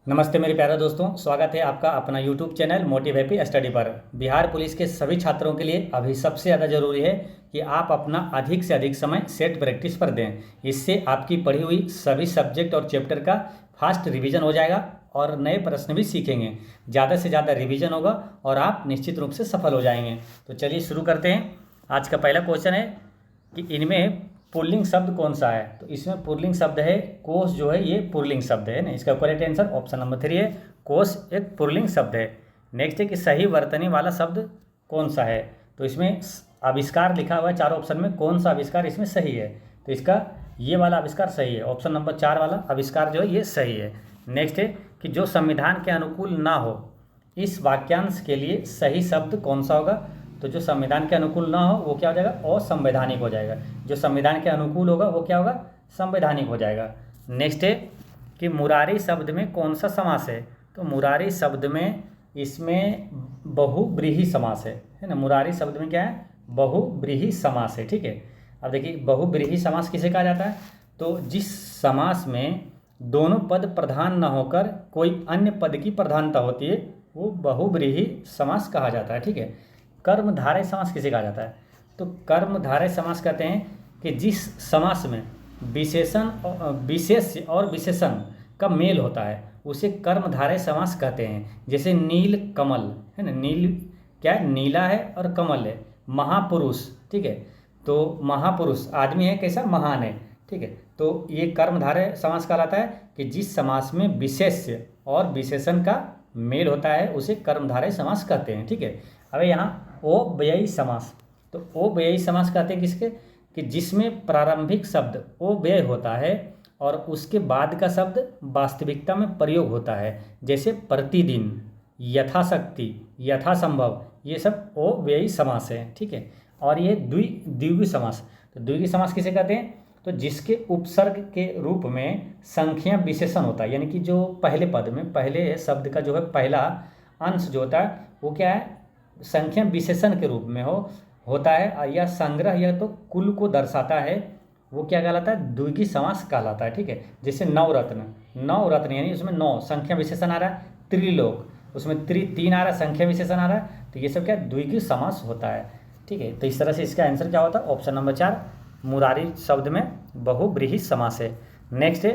नमस्ते मेरे प्यारे दोस्तों, स्वागत है आपका अपना YouTube channel motive happy study पर। बिहार पुलिस के सभी छात्रों के लिए अभी सबसे ज़्यादा ज़रूरी है कि आप अपना अधिक से अधिक समय सेट प्रैक्टिस पर दें। इससे आपकी पढ़ी हुई सभी सब्जेक्ट और चैप्टर का फास्ट रिवीजन हो जाएगा और नए प्रश्न भी सीखेंगे। ज़्यादा से ज़्यादा रिवीजन होगा और आप निश्चित रूप से सफल हो जाएंगे। तो चलिए शुरू करते हैं। आज का पहला क्वेश्चन है कि इनमें पुल्लिंग शब्द कौन सा है। तो इसमें पुल्लिंग शब्द है कोष, जो है ये पुल्लिंग शब्द है ना। इसका करेक्ट आंसर ऑप्शन नंबर 3 है, कोष एक पुल्लिंग शब्द है। नेक्स्ट है कि सही वर्तनी वाला शब्द कौन सा है। तो इसमें आविष्कार लिखा हुआ है चारों ऑप्शन में, कौन सा आविष्कार इसमें सही है। तो इसका ये वाला आविष्कार सही है, ऑप्शन नंबर 4 वाला आविष्कार जो है ये सही है। नेक्स्ट है कि जो संविधान के अनुकूल ना हो, इस वाक्यांश के लिए सही शब्द कौन सा होगा। तो जो संविधान के अनुकूल ना हो वो क्या हो जाएगा, असंवैधानिक हो जाएगा। जो संविधान के अनुकूल होगा वो क्या होगा, संवैधानिक हो जाएगा। नेक्स्ट है कि मुरारी शब्द में कौन सा समास है। तो मुरारी शब्द में इसमें बहुव्रीहि समास है ना। मुरारी शब्द में क्या है, बहुव्रीहि समास है। ठीक है, अब देखिए बहुव्रीहि समास किसे कहा जाता है। तो जिस समास में दोनों पद प्रधान न होकर कोई अन्य पद की प्रधानता होती है वो बहुव्रीहि समास कहा जाता है। ठीक है, कर्मधारय समास किसे कहा जाता है। तो कर्मधारय समास कहते हैं कि जिस समास में विशेषण विशेष्य और विशेषण का मेल होता है उसे कर्मधारय समास कहते हैं। जैसे नील कमल है ना, नील क्या है, नीला है और कमल है। महापुरुष, ठीक है, तो महापुरुष आदमी है कैसा, महान है। ठीक है, तो ये कर्मधारय समास कहलाता है कि जिस समास में विशेष्य और विशेषण का मेल होता है उसे कर्मधारय समास कहते हैं। ठीक है, अब यहाँ अव्ययी समास। तो अव्ययी समास कहते हैं किसके, कि जिसमें प्रारंभिक शब्द अव्यय होता है और उसके बाद का शब्द वास्तविकता में प्रयोग होता है। जैसे प्रतिदिन, यथाशक्ति, यथासंभव, ये सब अव्ययी समास है। ठीक है, और ये द्विगु समास। तो द्विगु समास किसे कहते हैं, तो जिसके उपसर्ग के रूप में संख्या विशेषण होता है। यानी कि जो पहले पद में पहले शब्द का जो है पहला अंश जो होता है वो क्या है, संख्या विशेषण के रूप में होता है, या संग्रह या तो कुल को दर्शाता है, वो क्या कहलाता है, द्विगु समास कहलाता है। ठीक है, जैसे नवरत्न, नवरत्न यानी उसमें 9 संख्या विशेषण आ रहा है। त्रिलोक, उसमें 3 आ रहा है, संख्या विशेषण आ रहा है। तो ये सब क्या द्विगु समास होता है। ठीक है, तो इस तरह से इसका आंसर क्या होता है, ऑप्शन नंबर 4 मुरारी शब्द में बहुव्रीहि समास है। नेक्स्ट है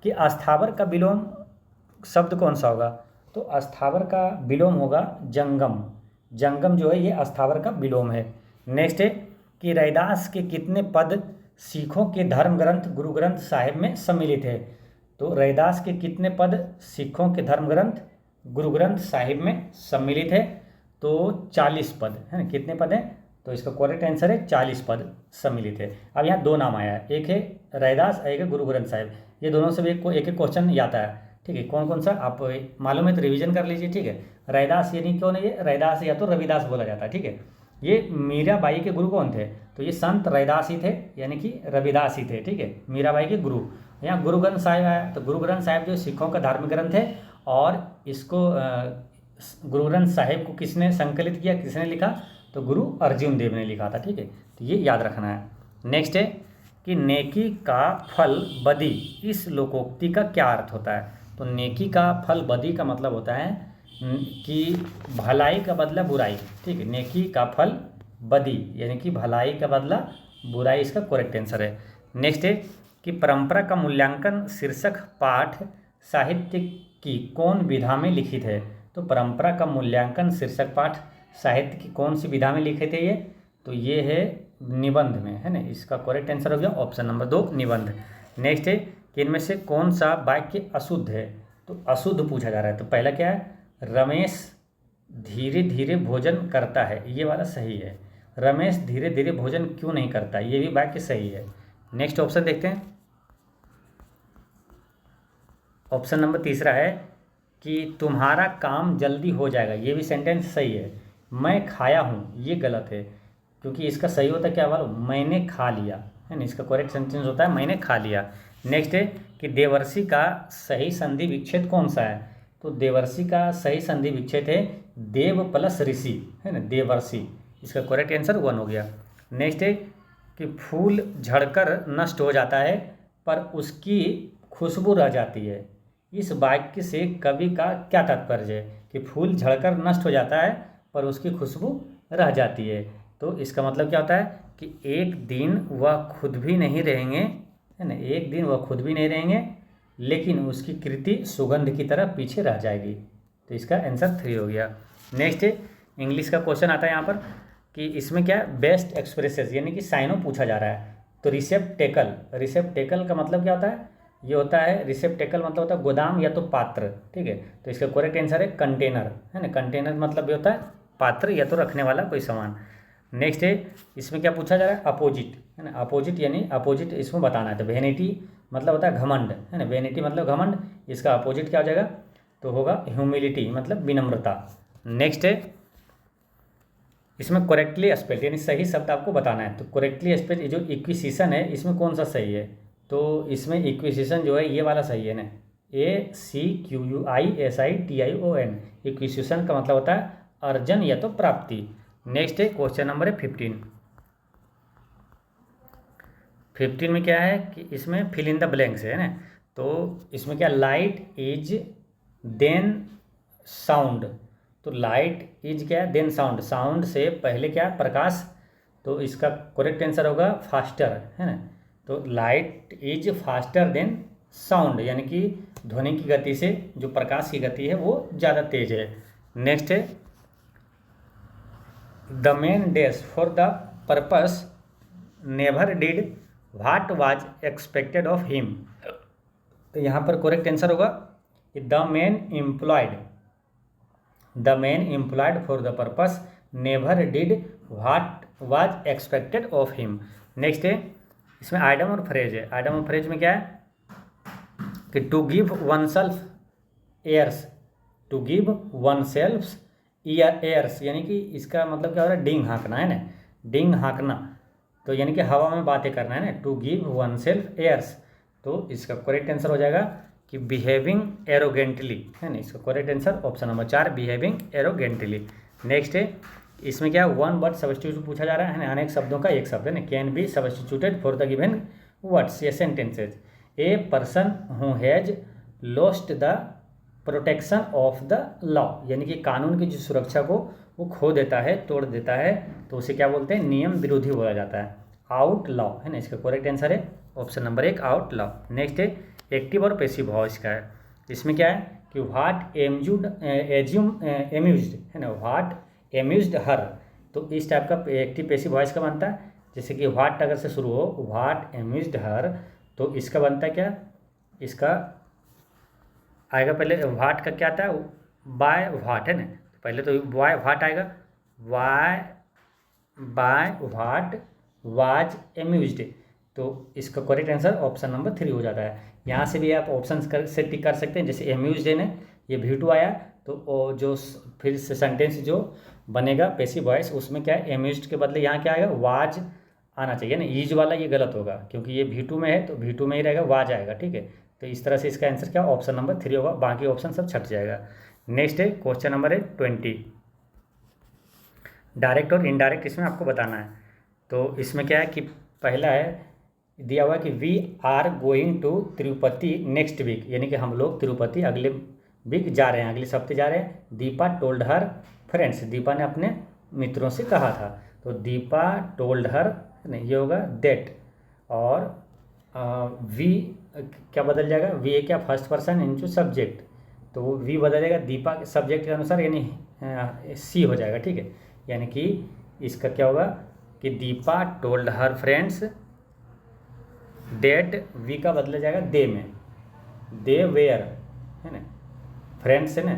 कि अस्थावर का विलोम शब्द कौन सा होगा। तो अस्थावर का विलोम होगा जंगम। जंगम जो है ये अस्थावर का विलोम है। नेक्स्ट है कि रैदास के कितने पद सिखों के धर्म ग्रंथ गुरु ग्रंथ साहिब में सम्मिलित है। तो रैदास के कितने पद सिखों के धर्म ग्रंथ गुरु ग्रंथ साहिब में सम्मिलित है। तो 40 पद है ना, कितने पद हैं, तो इसका करेक्ट आंसर है 40 पद सम्मिलित है। अब यहाँ 2 नाम आया है, एक है रैदास, एक है गुरु ग्रंथ साहिब। ये दोनों से एक एक क्वेश्चन आता है। ठीक है, कौन कौन सा आप मालूम है तो रिवीजन कर लीजिए। ठीक है, रैदास यानी क्यों नहीं है, रैदास या तो रविदास बोला जाता है। ठीक है, ये मीराबाई के गुरु कौन थे, तो ये संत रैदास ही थे, यानी कि रविदास ही थे। ठीक है, मीराबाई के गुरु। यहाँ गुरु ग्रंथ साहिब आया, तो गुरु ग्रंथ साहिब जो सिखों का धार्मिक ग्रंथ है, और इसको गुरु ग्रंथ साहिब को किसने संकलित किया, किसने लिखा, तो गुरु अर्जुन देव ने लिखा था। ठीक है, तो ये याद रखना है। नेक्स्ट है कि नेकी का फल बदी, इस लोकोक्ति का क्या अर्थ होता है। तो नेकी का फल बदी का मतलब होता है कि भलाई का बदला बुराई। ठीक है, नेकी का फल बदी यानी कि भलाई का बदला बुराई, इसका करेक्ट आंसर है। नेक्स्ट है कि परंपरा का मूल्यांकन शीर्षक पाठ साहित्य की कौन विधा में लिखित है। तो परंपरा का मूल्यांकन शीर्षक पाठ साहित्य की कौन सी विधा में लिखे थे ये, तो ये है निबंध में, है ना। इसका करेक्ट आंसर हो गया ऑप्शन नंबर 2 निबंध। नेक्स्ट है कि इनमें से कौन सा वाक्य अशुद्ध है। तो अशुद्ध पूछा जा रहा है, तो पहला क्या है, रमेश धीरे धीरे भोजन करता है, ये वाला सही है। रमेश धीरे धीरे भोजन क्यों नहीं करता, ये भी वाक्य सही है। नेक्स्ट ऑप्शन देखते हैं, ऑप्शन नंबर 3 है कि तुम्हारा काम जल्दी हो जाएगा, ये भी सेंटेंस सही है। मैं खाया हूँ, ये गलत है, क्योंकि इसका सही होता है क्या वाला, मैंने खा लिया, है ना। इसका करेक्ट सेंटेंस होता है मैंने खा लिया। नेक्स्ट है कि देवर्षि का सही संधि विच्छेद कौन सा है। तो देवर्षि का सही संधि विच्छेद है देव प्लस ऋषि, है ना, देवर्षि। इसका करेक्ट आंसर 1 हो गया। नेक्स्ट है कि फूल झड़कर नष्ट हो जाता है पर उसकी खुशबू रह जाती है, इस वाक्य से कवि का क्या तात्पर्य है कि फूल झड़कर नष्ट हो जाता है पर उसकी खुशबू रह जाती है। तो इसका मतलब क्या होता है कि एक दिन वह खुद भी नहीं रहेंगे, है ना, एक दिन वह खुद भी नहीं रहेंगे लेकिन उसकी कृति सुगंध की तरह पीछे रह जाएगी। तो इसका आंसर 3 हो गया। नेक्स्ट इंग्लिश का क्वेश्चन आता है यहाँ पर कि इसमें क्या है, बेस्ट एक्सप्रेसेस यानी कि साइनो पूछा जा रहा है। तो रिसेप्टेकल, रिसेप्टेकल का मतलब क्या होता है, ये होता है रिसेप्टेकल मतलब होता है गोदाम या तो पात्र, ठीक है। तो इसका करेक्ट आंसर है कंटेनर, है ना। कंटेनर मतलब ये होता है पात्र या तो रखने वाला कोई सामान। नेक्स्ट है इसमें क्या पूछा जा रहा है, अपोजिट, है ना। अपोजिट यानी अपोजिट इसमें बताना है। तो वेनिटी मतलब होता है घमंड, है ना। वेनिटी मतलब घमंड, इसका अपोजिट क्या हो जाएगा, तो होगा ह्यूमिलिटी मतलब विनम्रता। नेक्स्ट है इसमें करेक्टली स्पेल्ड यानी सही शब्द आपको बताना है। तो करेक्टली स्पेल्ड ये जो इक्विसिशन है इसमें कौन सा सही है, तो इसमें इक्विसिशन जो है ये वाला सही है ना, ACQUISITION। इक्विसिशन का मतलब होता है अर्जन या तो प्राप्ति। नेक्स्ट है क्वेश्चन नंबर है 15 में क्या है कि इसमें फिल इन द ब्लैंक्स है ना। तो इसमें क्या, लाइट इज देन साउंड। तो लाइट इज क्या है, देन साउंड, साउंड से पहले क्या है, प्रकाश। तो इसका करेक्ट आंसर होगा फास्टर, है ना। तो light is faster than sound यानी कि ध्वनि की गति से जो प्रकाश की गति है वो ज़्यादा तेज है। नेक्स्ट है the man dash for the purpose never did what was expected of him. तो यहाँ पर करेक्ट आंसर होगा कि the man employed for the purpose never did what was expected of him. Next है इसमें आइडम और phrase है। Idem और फ्रेज में क्या है कि to give oneself airs, to give oneself airs यानी कि इसका मतलब क्या हो रहा है, डिंग हाँकना, है ना, डिंग हाँकना। तो यानी कि हवा में बातें करना, है ना, to give oneself airs. तो इसका करेक्ट आंसर हो जाएगा कि बिहेविंग एरोगेंटली, है ना। इसका correct answer option number 4 behaving arrogantly. Next है इसमें क्या, वन वर्ड सब्स्टिट्यूट पूछा जा रहा है ना, अनेक शब्दों का एक शब्द, है ना, can be substituted for the given words या sentences. A person who has lost the protection of the law यानी कि कानून की जो सुरक्षा को वो खो देता है, तोड़ देता है, तो उसे क्या बोलते हैं, नियम विरोधी बोला जाता है, आउट लॉ, है ना। इसका करेक्ट आंसर है option number 1 out law. Next है एक्टिव और पैसिव वॉइस का है। इसमें क्या है कि व्हाट एम्यूज्ड, है ना, व्हाट एम्यूज्ड हर। तो इस टाइप का एक्टिव पैसिव वॉइस का बनता है, जैसे कि व्हाट अगर से शुरू हो, व्हाट एम्यूज्ड हर, तो इसका बनता है क्या, इसका आएगा पहले व्हाट का क्या आता है, बाय व्हाट, है ना। तो पहले तो बाय व्हाट आएगा, बाय व्हाट वाज एम्यूज्ड। तो इसका करेक्ट आंसर ऑप्शन नंबर 3 हो जाता है। यहाँ से भी आप ऑप्शन से टिक कर सकते हैं, जैसे एम्यूज्ड है ना, ये V2 आया, तो जो फिर से सेंटेंस जो बनेगा पैसिव वॉइस उसमें क्या है, एम्यूज्ड के बदले यहाँ क्या आएगा, वाज आना चाहिए ना। ईज वाला ये गलत होगा क्योंकि ये V2 में है, तो V2 में ही रहेगा, वाज आएगा, ठीक है। तो इस तरह से इसका आंसर क्या, ऑप्शन नंबर 3 होगा, बाकी ऑप्शन सब छट जाएगा। नेक्स्ट है क्वेश्चन नंबर है 20, डायरेक्ट और इनडायरेक्ट इसमें आपको बताना है। तो इसमें क्या है कि पहला है दिया हुआ कि we are going to Tirupati next week, यानी कि हम लोग तिरुपति अगले वीक जा रहे हैं, अगले हफ्ते जा रहे हैं। Deepa told her friends, Deepa ने अपने मित्रों से कहा था। तो दीपा टोल्ड हर, नहीं ये होगा देट, और वी क्या बदल जाएगा, वी है क्या, फर्स्ट पर्सन इनटू सब्जेक्ट, तो वो वी बदलेगा दीपा के सब्जेक्ट के अनुसार, यानी सी हो जाएगा, ठीक है। यानी कि इसका क्या होगा कि Deepa told her friends that, we का बदला जाएगा दे में, दे वेयर, है ना, फ्रेंड्स है ना।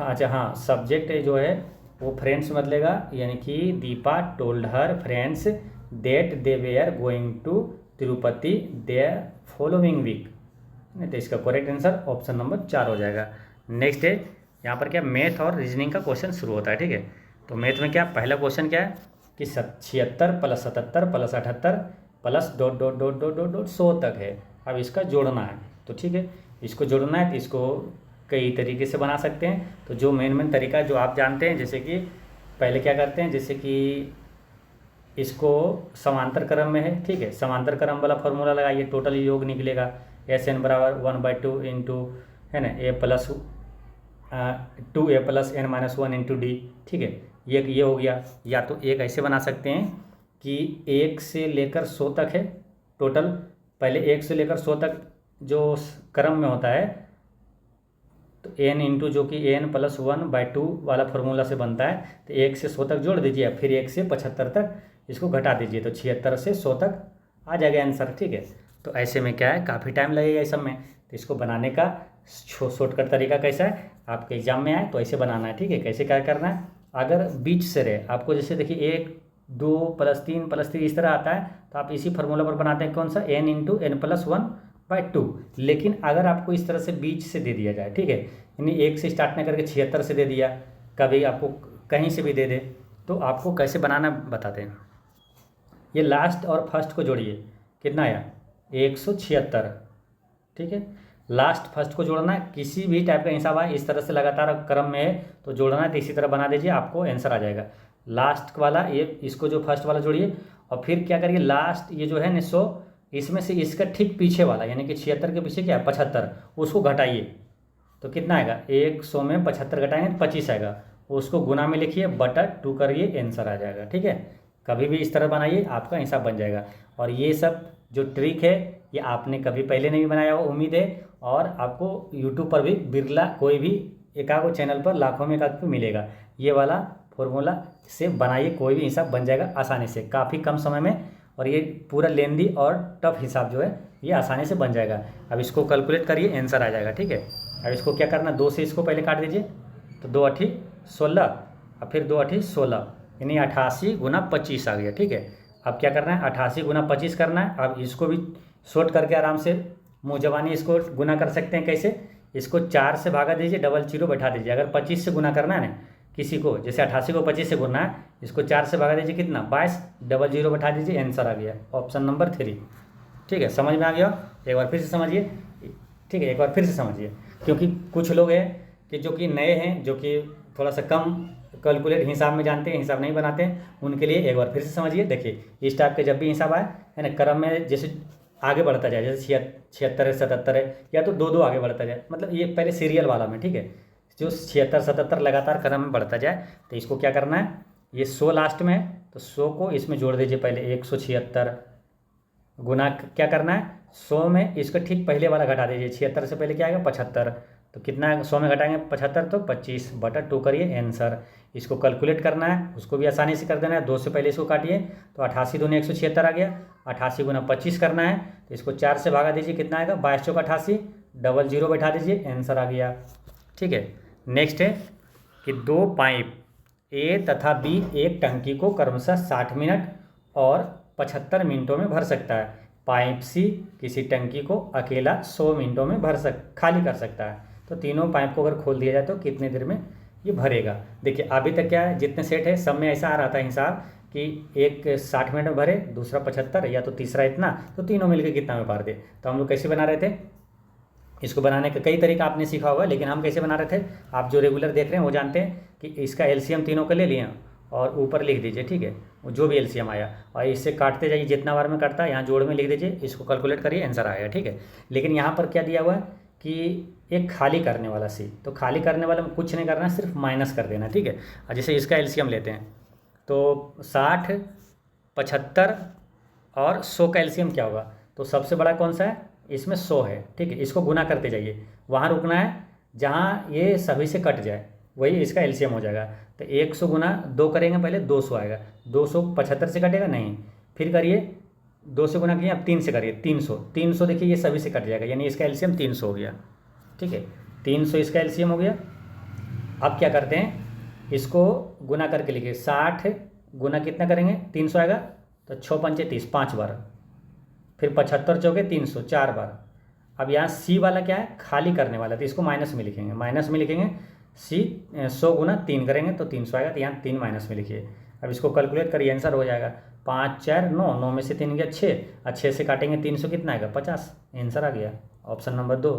अच्छा हाँ, सब्जेक्ट जो है वो फ्रेंड्स बदलेगा, यानी कि Deepa told her friends that they were going to Tirupati the following week, तो इसका करेक्ट आंसर ऑप्शन नंबर 4 हो जाएगा। नेक्स्ट है यहाँ पर क्या, मैथ और रीजनिंग का क्वेश्चन शुरू होता है, ठीक है। तो मैथ में क्या, पहला क्वेश्चन क्या है कि 76 + 77 + 78 प्लस ... 100 तक है। अब इसका जोड़ना है, तो ठीक है, इसको जोड़ना है तो इसको कई तरीके से बना सकते हैं। तो जो मेन तरीका जो आप जानते हैं, जैसे कि पहले क्या करते हैं, जैसे कि इसको समांतर क्रम में है, ठीक है, समांतर क्रम वाला फॉर्मूला लगाइए, टोटल योग निकलेगा। एस एन बराबर 1/2 इंटू, है ना, A plus 2a plus n minus 1 into D. ठीक है, ये हो गया। या तो एक ऐसे बना सकते हैं कि 1 से लेकर 100 तक है टोटल, पहले 1 से लेकर 100 तक जो क्रम में होता है, तो n इंटू जो कि n प्लस 1/2 वाला फार्मूला से बनता है, तो 1 से 100 तक जोड़ दीजिए, फिर 1 से 75 तक इसको घटा दीजिए, तो 76 से 100 तक आ जाएगा आंसर। ठीक है, तो ऐसे में क्या है, काफ़ी टाइम लगेगा इस सब में। तो इसको बनाने का शॉर्टकट तरीका कैसा है, आपके एग्जाम में आए तो ऐसे बनाना है। ठीक है, कैसे क्या करना है, अगर बीच से रहे आपको, जैसे देखिए 1 2 + 3 इस तरह आता है, तो आप इसी फार्मूला पर बनाते हैं, कौन सा, n इंटू n प्लस 1/2। लेकिन अगर आपको इस तरह से बीच से दे दिया जाए, ठीक है, यानी 1 से स्टार्ट नहीं करके 76 से दे दिया, कभी आपको कहीं से भी दे दे, तो आपको कैसे बनाना बताते हैं। ये लास्ट और फर्स्ट को जोड़िए, कितना आया, 176। ठीक है, लास्ट फर्स्ट को जोड़ना है, किसी भी टाइप का हिसाब आए इस तरह से लगातार क्रम में है तो जोड़ना है, तो इसी तरह बना दीजिए, आपको आंसर आ जाएगा। लास्ट वाला ये, इसको जो फर्स्ट वाला जोड़िए, और फिर क्या करिए, लास्ट ये जो है ना 100, इसमें से इसका ठीक पीछे वाला, यानी कि 76 के पीछे क्या है 75, उसको घटाइए, तो कितना आएगा, 100 में 75 घटाएंगे तो 25 आएगा, उसको गुना में लिखिए, बटा 2 करिए, आंसर आ जाएगा। ठीक है, कभी भी इस तरह बनाइए, आपका हिसाब बन जाएगा। और ये सब जो ट्रिक है ये आपने कभी पहले नहीं बनाया हो उम्मीद है, और आपको यूट्यूब पर भी बिरला कोई भी एकागो चैनल पर लाखों में एकाग पे मिलेगा। ये वाला फॉर्मूला से बनाइए, कोई भी हिसाब बन जाएगा आसानी से, काफ़ी कम समय में, और ये पूरा लेंदी और टफ हिसाब जो है ये आसानी से बन जाएगा। अब इसको कैलकुलेट करिए, आंसर आ जाएगा। ठीक है, अब इसको क्या करना, 2 से इसको पहले काट दीजिए, तो 2 8 16, और फिर 2 8 16, यानी 88 गुना 25 आ गया। ठीक है, अब क्या करना है, 88 गुना 25 करना है। अब इसको भी शॉर्ट करके आराम से मुँह जबानी इसको गुना कर सकते हैं। कैसे, इसको 4 से भागा दीजिए, डबल जीरो बैठा दीजिए। अगर 25 से गुना करना है ना किसी को, जैसे 88 को 25 से गुना है, इसको 4 से भागा दीजिए, कितना 22, डबल जीरो बैठा दीजिए, आंसर आ गया, ऑप्शन नंबर 3। ठीक है, समझ में आ गया, एक बार फिर से समझिए। ठीक है, एक बार फिर से समझिए, क्योंकि कुछ लोग हैं कि जो कि नए हैं, जो कि थोड़ा सा कम कैलकुलेट हिसाब में जानते हैं, हिसाब नहीं बनाते हैं, उनके लिए एक बार फिर से समझिए। देखिए, इस टाइप के जब भी हिसाब आए, है ना, क्रम में जैसे आगे बढ़ता जाए, जैसे 76 है 77 है, या तो 2 2 आगे बढ़ता जाए, मतलब ये पहले सीरियल वाला में। ठीक है, जो 76 77 लगातार क्रम में बढ़ता जाए, तो इसको क्या करना है, ये 100 लास्ट में है, तो 100 को इसमें जोड़ दीजिए पहले, 176 गुना क्या करना है, 100 में इसका ठीक पहले वाला घटा दीजिए, 76 से पहले क्या आएगा 75, तो कितना है, 100 में घटाएंगे 75 तो 25, बटा 2 करिए, आंसर। इसको कैलकुलेट करना है, उसको भी आसानी से कर देना है, 2 से पहले इसको काटिए, तो 88 दूनी 176 आ गया, 88 गुना 25 करना है, तो इसको 4 से भागा दीजिए, कितना आएगा 22 चौक 88, डबल जीरो बैठा दीजिए, आंसर आ गया। ठीक है, नेक्स्ट है कि 2 पाइप ए तथा बी एक टंकी को क्रमशः 60 मिनट और 75 मिनटों में भर सकता है। पाइप सी किसी टंकी को अकेला 100 मिनटों में खाली कर सकता है। तो तीनों पाइप को अगर खोल दिया जाए तो कितने देर में ये भरेगा। देखिए, अभी तक क्या है, जितने सेट है सब में ऐसा आ रहा था हिसाब कि एक 60 मिनट में भरे, दूसरा 75, या तो तीसरा इतना, तो तीनों मिलकर कितना में भर दे। तो हम लोग कैसे बना रहे थे, इसको बनाने का कई तरीका आपने सीखा होगा, लेकिन हम कैसे बना रहे थे, आप जो रेगुलर देख रहे हैं वो जानते हैं कि इसका एलसीएम तीनों का ले लिया और ऊपर लिख दीजिए। ठीक है, जो भी एलसीएम आया, और इससे काटते जाइए, जितना बार में काटता है यहाँ जोड़ में लिख दीजिए, इसको कैलकुलेट करिए, आंसर आएगा। ठीक है, लेकिन यहाँ पर क्या दिया हुआ है कि एक खाली करने वाला सी, तो खाली करने वाला में कुछ नहीं करना, सिर्फ माइनस कर देना। ठीक है, और जैसे इसका एलसीएम लेते हैं तो 60 75 और 100 का एलसीएम क्या होगा, तो सबसे बड़ा कौन सा है, इसमें 100 है। ठीक है, इसको गुना करते जाइए, वहाँ रुकना है जहाँ ये सभी से कट जाए, वही इसका एलसीएम हो जाएगा। तो 100 गुना 2 करेंगे, पहले 200 आएगा, 200 75 से कटेगा नहीं, फिर करिए 2 से गुना किए, अब 3 से करिए, 300 300 देखिए ये सभी से कट जाएगा, यानी इसका एलसीएम 300 हो गया। ठीक है, 300 इसका एलसीएम हो गया। अब क्या करते हैं, इसको गुना करके लिखिए, 60 गुना कितना करेंगे, 300 आएगा, तो 6 पंचे 30, 5 बार, फिर 75 चौके 300, 4 बार। अब यहाँ सी वाला क्या है, खाली करने वाला, तो इसको माइनस में लिखेंगे, माइनस में लिखेंगे सी 100 गुना 3 करेंगे तो 300 आएगा, तो यहाँ 3 माइनस में लिखिए। अब इसको कैलकुलेट करिए, आंसर हो जाएगा 5 4 9, 9 में से 3 गया 6, और 6 से काटेंगे 300 कितना आएगा 50, आंसर आ गया, ऑप्शन नंबर 2।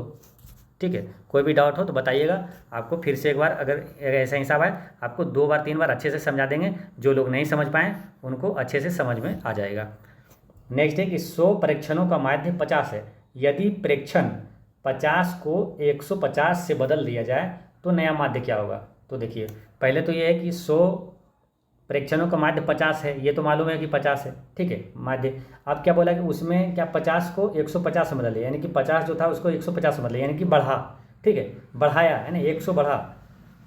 ठीक है, कोई भी डाउट हो तो बताइएगा, आपको फिर से एक बार अगर ऐसा हिसाब है, आपको 2 बार 3 बार अच्छे से समझा देंगे, जो लोग नहीं समझ पाएँ उनको अच्छे से समझ में आ जाएगा। नेक्स्ट है कि 100 परीक्षणों का माध्य 50 है, यदि प्रेक्षण 50 को 150 से बदल दिया जाए तो नया माध्य क्या होगा। तो देखिए पहले तो ये है कि 100 प्रेक्षणों का माध्य 50 है, ये तो मालूम है कि 50 है, ठीक है माध्य। अब क्या बोला कि उसमें क्या 50 को 150 से बदल, यानी कि 50 जो था उसको 150 से बदले, यानी कि बढ़ा, ठीक है बढ़ाया है ना, 100 बढ़ा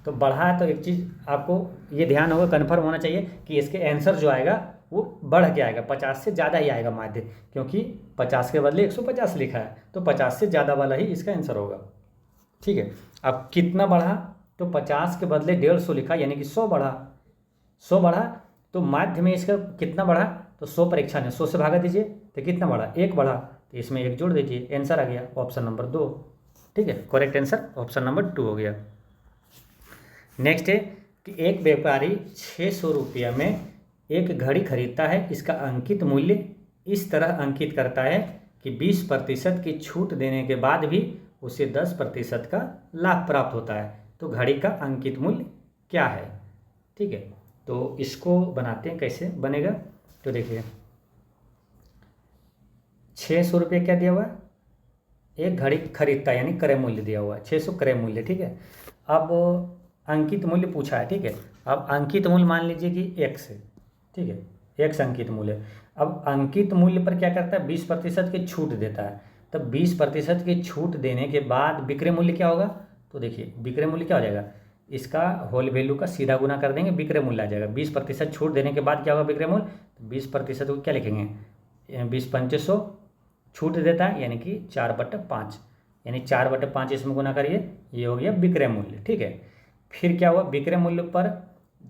तो बढ़ा। तो एक चीज़ आपको ये ध्यान होगा, कन्फर्म होना चाहिए कि इसके आंसर जो आएगा वो बढ़ के आएगा, 50 से ज़्यादा ही आएगा माध्य, क्योंकि 50 के बदले 150 लिखा है तो 50 से ज़्यादा वाला ही इसका आंसर होगा, ठीक है। अब कितना बढ़ा, तो 50 के बदले 150 लिखा, यानी कि 100 बढ़ा, 100 बढ़ा तो माध्य में इसका कितना बढ़ा, तो 100 प्रेक्षण है, 100 से भागा दीजिए तो कितना बढ़ा, 1 बढ़ा, तो इसमें 1 जोड़ दीजिए, आंसर आ गया ऑप्शन नंबर 2, ठीक है। करेक्ट आंसर ऑप्शन नंबर 2 हो गया। नेक्स्ट है कि एक व्यापारी 600 रुपया में एक घड़ी खरीदता है, इसका अंकित मूल्य इस तरह अंकित करता है कि 20% की छूट देने के बाद भी उसे 10% का लाभ प्राप्त होता है, तो घड़ी का अंकित मूल्य क्या है, ठीक है। तो इसको बनाते हैं, कैसे बनेगा, तो देखिए 600 रुपये क्या दिया हुआ है, एक घड़ी खरीदता है यानी क्रय मूल्य दिया हुआ है 600 क्रय मूल्य, ठीक है। अब अंकित मूल्य पूछा है, ठीक है। अब अंकित मूल्य मान लीजिए कि x है, ठीक है, x अंकित मूल्य। अब अंकित मूल्य पर क्या करता है, 20% की छूट देता है, तब 20% की छूट देने के बाद विक्रय मूल्य क्या होगा, तो देखिए विक्रय मूल्य क्या हो जाएगा, इसका होल वैल्यू का सीधा गुना कर देंगे, विक्रय मूल्य आ जाएगा। 20% छूट देने के बाद क्या होगा विक्रय मूल्य, तो 20% को क्या लिखेंगे, 20×500 छूट देता है यानी कि 4/5, यानी 4/5 इसमें गुना करिए, ये हो गया विक्रय मूल्य, ठीक है। फिर क्या हुआ, विक्रय मूल्य पर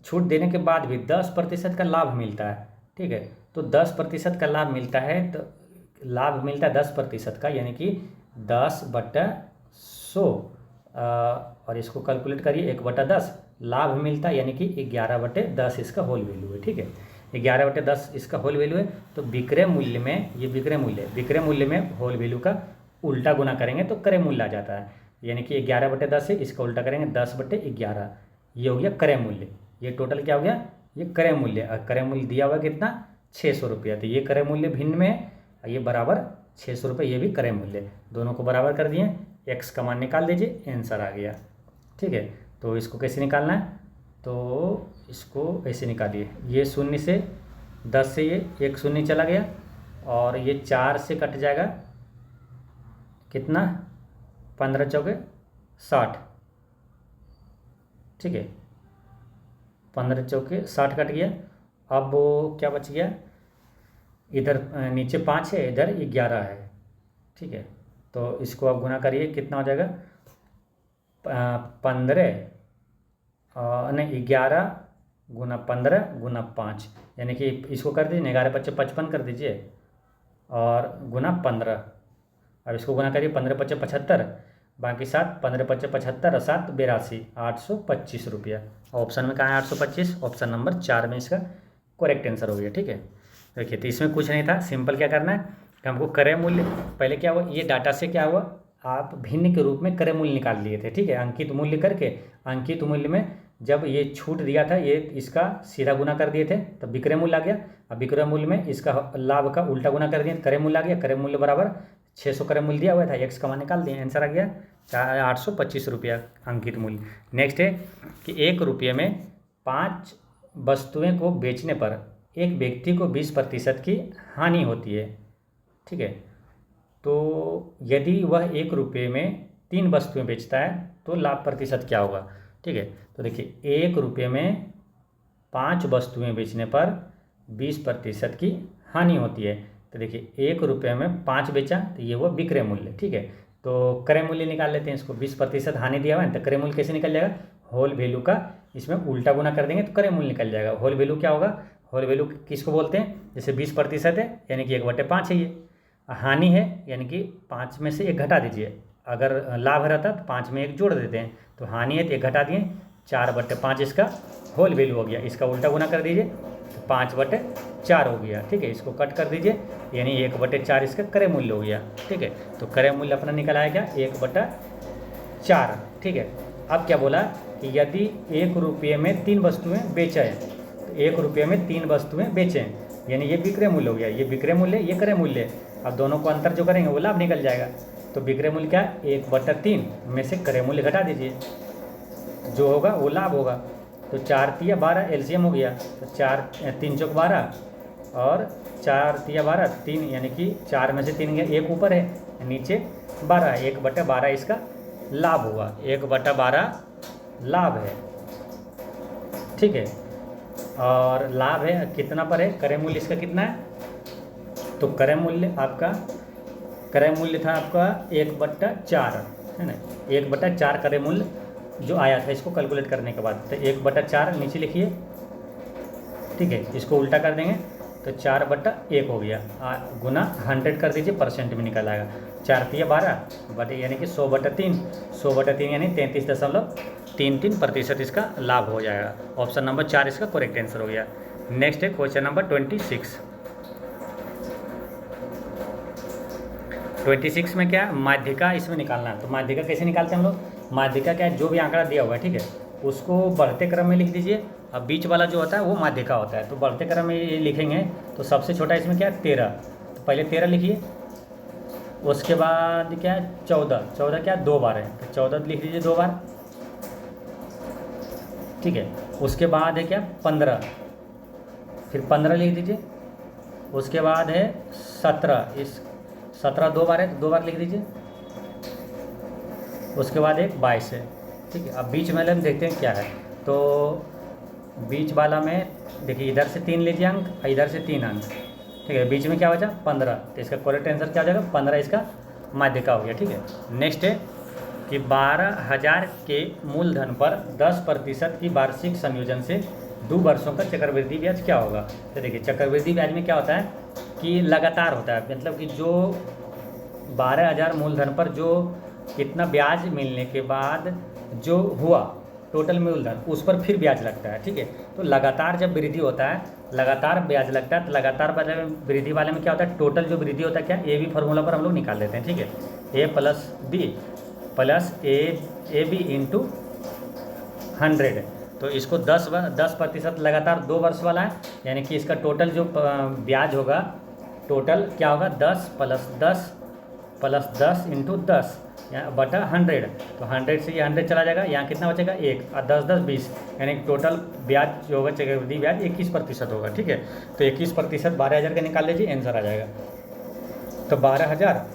छूट देने के बाद भी 10% का लाभ मिलता है, ठीक है। तो 10% का लाभ मिलता है, तो लाभ मिलता है 10% का, यानी कि 10/100 और इसको कैलकुलेट करिए 1/10 लाभ मिलता है, यानी कि 11/10 इसका होल वैल्यू है, ठीक है। 11/10 इसका होल वैल्यू है। तो विक्रय मूल्य में, ये विक्रय मूल्य है, विक्रय मूल्य में होल वैल्यू का उल्टा गुना करेंगे तो क्रय मूल्य आ जाता है, यानी कि 11/10 है, इसका उल्टा करेंगे 10/11, ये हो गया क्रय मूल्य। ये टोटल क्या हो गया, ये क्रय मूल्य। और क्रय मूल्य दिया हुआ कितना, 600 रुपया, तो ये क्रय मूल्य भिन्न में है, ये बराबर 600 रुपये, ये भी क्रय मूल्य, दोनों को बराबर कर दिए, एक्स का मान निकाल दीजिए, आंसर आ गया, ठीक है। तो इसको कैसे निकालना है, तो इसको ऐसे निकालिए, ये 0 से 10 से ये 1 शून्य चला गया, और ये 4 से कट जाएगा कितना, 15 चौके 60, ठीक है, 15 चौके 60 कट गया। अब क्या बच गया, इधर नीचे 5 है, इधर 11 है, ठीक है। तो इसको आप गुना करिए, कितना हो जाएगा, 15 नहीं 11 गुना 15 गुना 5, यानी कि इसको कर दीजिए 11×5 55 कर दीजिए, और गुना 15, अब इसको गुना करिए 15×5 75, बाकी 7 15×5 75 और 7 82, 825 रुपया। ऑप्शन में कहाँ है 825, ऑप्शन नंबर 4 में इसका करेक्ट आंसर हो गया, ठीक है। देखिए तो इसमें कुछ नहीं था, सिंपल क्या करना है कि हमको क्रय मूल्य, पहले क्या हुआ, ये डाटा से क्या हुआ, आप भिन्न के रूप में क्रय मूल्य निकाल लिए थे, ठीक है। अंकित मूल्य करके, अंकित मूल्य में जब ये छूट दिया था, ये इसका सीधा गुना कर दिए थे तो विक्रय मूल्य आ गया। अब विक्रय मूल्य में इसका लाभ का उल्टा गुना कर दिए, क्रय मूल्य आ गया, क्रय मूल्य बराबर 600 क्रय मूल्य दिया हुआ था, एक्स का मान निकाल दिए, आंसर आ गया 825 रुपया अंकित मूल्य। नेक्स्ट है कि 1 रुपये में 5 वस्तुएं को बेचने पर एक व्यक्ति को 20% की हानि होती है, ठीक है। तो यदि वह 1 रुपये में 3 वस्तुएं बेचता है तो लाभ प्रतिशत क्या होगा, ठीक है। तो देखिए 1 रुपये में 5 वस्तुएं बेचने पर 20% की हानि होती है, तो देखिए 1 रुपये में 5 बेचा तो ये हुआ विक्रय मूल्य, ठीक है। तो क्रय मूल्य निकाल लेते हैं, इसको 20% हानि दिया हुआ है तो क्रय मूल्य कैसे निकल जाएगा, होल वैल्यू का इसमें उल्टा गुना कर देंगे तो क्रय मूल्य निकल जाएगा। होल वैल्यू क्या होगा, होल वैल्यू किसको बोलते हैं, जैसे 20% है यानी कि 1/5 है, ये हानि है यानी कि 5 में से 1 घटा दीजिए, अगर लाभ रहता तो 5 में 1 जोड़ देते हैं, तो हानि है तो 1 घटा दिए, 4/5 इसका होल वैल्यू हो गया। इसका उल्टा गुना कर दीजिए तो 5/4 हो गया, ठीक है। इसको कट कर दीजिए यानी 1/4 इसका क्रय मूल्य हो गया, ठीक है। तो क्रय मूल्य अपना निकल आया क्या, 1/4, ठीक है। अब क्या बोला कि यदि 1 रुपये में 3 वस्तुएं बेचें, तो 1 रुपये में 3 वस्तुएं बेचें, यानी ये विक्रय मूल्य हो गया, ये विक्रय मूल्य, ये क्रय मूल्य। अब दोनों को अंतर जो करेंगे वो लाभ निकल जाएगा। तो विक्रय मूल्य क्या है, 1/3 में से क्रय मूल्य घटा दीजिए, जो होगा वो लाभ होगा। तो 4 तिया 12 एलसीएम हो गया, तो 4 3 चौक 12 और 4 तिया 12 3, यानी कि 4 में से 3 गया, 1 ऊपर है, नीचे 12, 1/12 इसका लाभ हुआ, 1/12 लाभ है, ठीक है। और लाभ है कितना पर है, क्रय मूल्य इसका कितना है, तो क्रय मूल्य था आपका 1/4 है ना, 1/4 क्रय मूल्य जो आया था इसको कैलकुलेट करने के बाद, तो 1/4 नीचे लिखिए, ठीक है। इसको उल्टा कर देंगे तो 4/1 हो गया, गुना 100 कर दीजिए, परसेंट में निकल आएगा। 4 तिया 12 बटे यानी कि 100/3, 100/3 यानी 33.33% इसका लाभ हो जाएगा। ऑप्शन नंबर 4 इसका करेक्ट आंसर हो गया। नेक्स्ट है क्वेश्चन नंबर 26 में क्या माध्यिका इसमें निकालना है। तो माध्यिका कैसे निकालते हैं हम लोग, माध्यिका क्या है, जो भी आंकड़ा दिया हुआ है, ठीक है, उसको बढ़ते क्रम में लिख दीजिए। अब बीच वाला जो होता है वो माध्यिका होता है, तो बढ़ते क्रम में ये लिखेंगे। तो सबसे छोटा इसमें क्या है 13, तो पहले 13 लिखिए, उसके बाद क्या है 14 क्या 2 बार है, तो 14 लिख दीजिए 2 बार, ठीक है। उसके बाद है क्या 15, फिर 15 लिख दीजिए। उसके बाद है 17, इस 17 2 बार है तो 2 बार लिख दीजिए। उसके बाद एक 22 है, ठीक है। अब बीच वाले में देखते हैं क्या है, तो बीच वाला में देखिए इधर से 3 लीजिए अंक, इधर से 3 अंक, ठीक है। बीच में क्या बचा 15, तो इसका करेक्ट आंसर क्या हो जाएगा 15 इसका माध्यिका हो गया, ठीक है। नेक्स्ट है कि 12,000 के मूलधन पर 10% की वार्षिक संयोजन से 2 वर्षों का चक्रवृद्धि ब्याज क्या होगा। तो देखिए चक्रवृद्धि ब्याज में क्या होता है कि लगातार होता है, मतलब कि जो 12,000 मूलधन पर जो कितना ब्याज मिलने के बाद जो हुआ टोटल मूलधन उस पर फिर ब्याज लगता है, ठीक है। तो लगातार जब वृद्धि होता है, लगातार ब्याज लगता है, तो लगातार वृद्धि वाले में क्या होता है, टोटल जो वृद्धि होता है क्या ए बी फार्मूला पर हम लोग निकाल लेते हैं, ठीक है। ए प्लस ए बी इंटू 100, तो इसको 10% लगातार 2 वर्ष वाला है, यानी कि इसका टोटल जो ब्याज होगा टोटल क्या होगा 10 प्लस 10 इंटू 10 बटा 100, तो 100 से ये 100 चला जाएगा, यहाँ कितना बचेगा 1 और 10 20, यानी टोटल ब्याज जो होगा चक्रवृद्धि ब्याज 21% होगा, ठीक है। तो 21% 12,000 का निकाल लीजिए, आंसर आ जाएगा। तो 12,000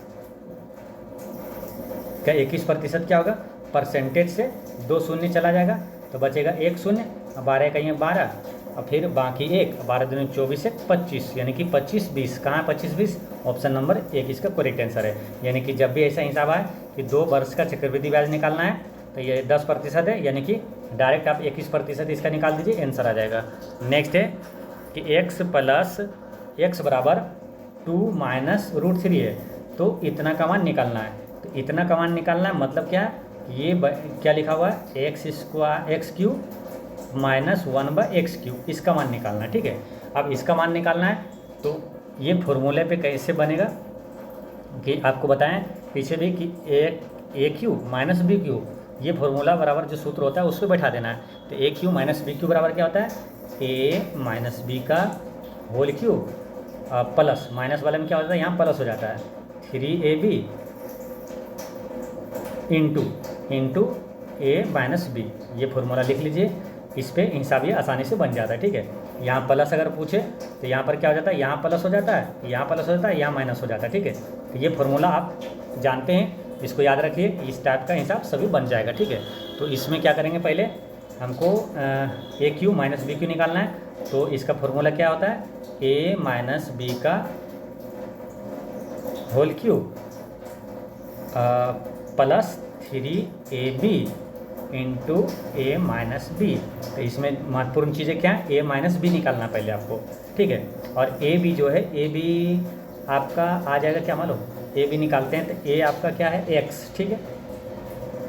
का 21% क्या होगा, परसेंटेज से 2 शून्य चला जाएगा, तो बचेगा 1 शून्य, 12 का 12 और फिर बाकी 1, 12 दूनी 24 से 25, यानी कि 25-20, कहाँ 25-20, ऑप्शन नंबर 1 इसका करेक्ट आंसर है। यानी कि जब भी ऐसा हिसाब आए कि 2 वर्ष का चक्रवृद्धि ब्याज निकालना है तो ये 10% है, यानी कि डायरेक्ट आप 21% इसका निकाल दीजिए, आंसर आ जाएगा। नेक्स्ट है कि x प्लस x बराबर 2 माइनस √3 है, तो इतना का मान निकालना है। तो इतना का मान निकालना है मतलब क्या है, ये क्या लिखा हुआ है x³ माइनस 1/x³, इसका मान निकालना है, ठीक है। अब इसका मान निकालना है तो ये फॉर्मूले पे कैसे बनेगा कि आपको बताएं पीछे भी कि a³ माइनस b³, ये फॉर्मूला बराबर जो सूत्र होता है उस पर बैठा देना है। तो a³ माइनस b³ बराबर क्या होता है, a माइनस b का होल क्यूब प्लस माइनस वाले में क्या होता है यहाँ प्लस हो जाता है 3ab into a minus b, ये फॉर्मूला लिख लीजिए। इस पे हिसाब ये आसानी से बन जाता है, ठीक है। यहाँ प्लस अगर पूछे तो यहाँ पर क्या हो जाता है, यहाँ प्लस हो जाता है, यहाँ प्लस हो जाता है, यहाँ माइनस हो जाता है, ठीक है। तो ये फॉर्मूला आप जानते हैं, इसको याद रखिए, इस टाइप का हिसाब सभी बन जाएगा, ठीक है। तो इसमें क्या करेंगे, पहले हमको a³ माइनस b³ निकालना है। तो इसका फॉर्मूला क्या होता है, a माइनस b का whole cube plus 3ab into a minus b। तो इसमें महत्वपूर्ण चीज़ें क्या है, a माइनस b निकालना पहले आपको, ठीक है। और a b जो है, a b आपका आ जाएगा क्या मालूम, a b निकालते हैं तो a आपका क्या है x, ठीक है।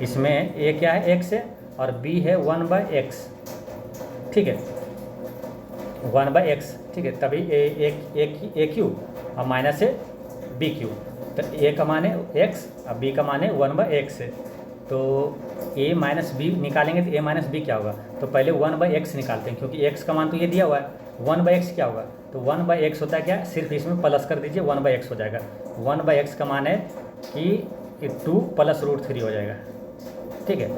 इसमें a क्या है x है और b है 1/x, ठीक है, 1/x, ठीक है। तभी a³ और माइनस है b³, तो a का मान है x और b का मान है 1/x है। तो a माइनस b निकालेंगे तो a माइनस b क्या होगा, तो पहले 1/x निकालते हैं, क्योंकि x का मान तो ये दिया हुआ है, 1/x क्या होगा, तो 1/x होता है क्या, सिर्फ इसमें प्लस कर दीजिए 1/x हो जाएगा। 1/x का मान है कि 2 + √3 हो जाएगा। ठीक है,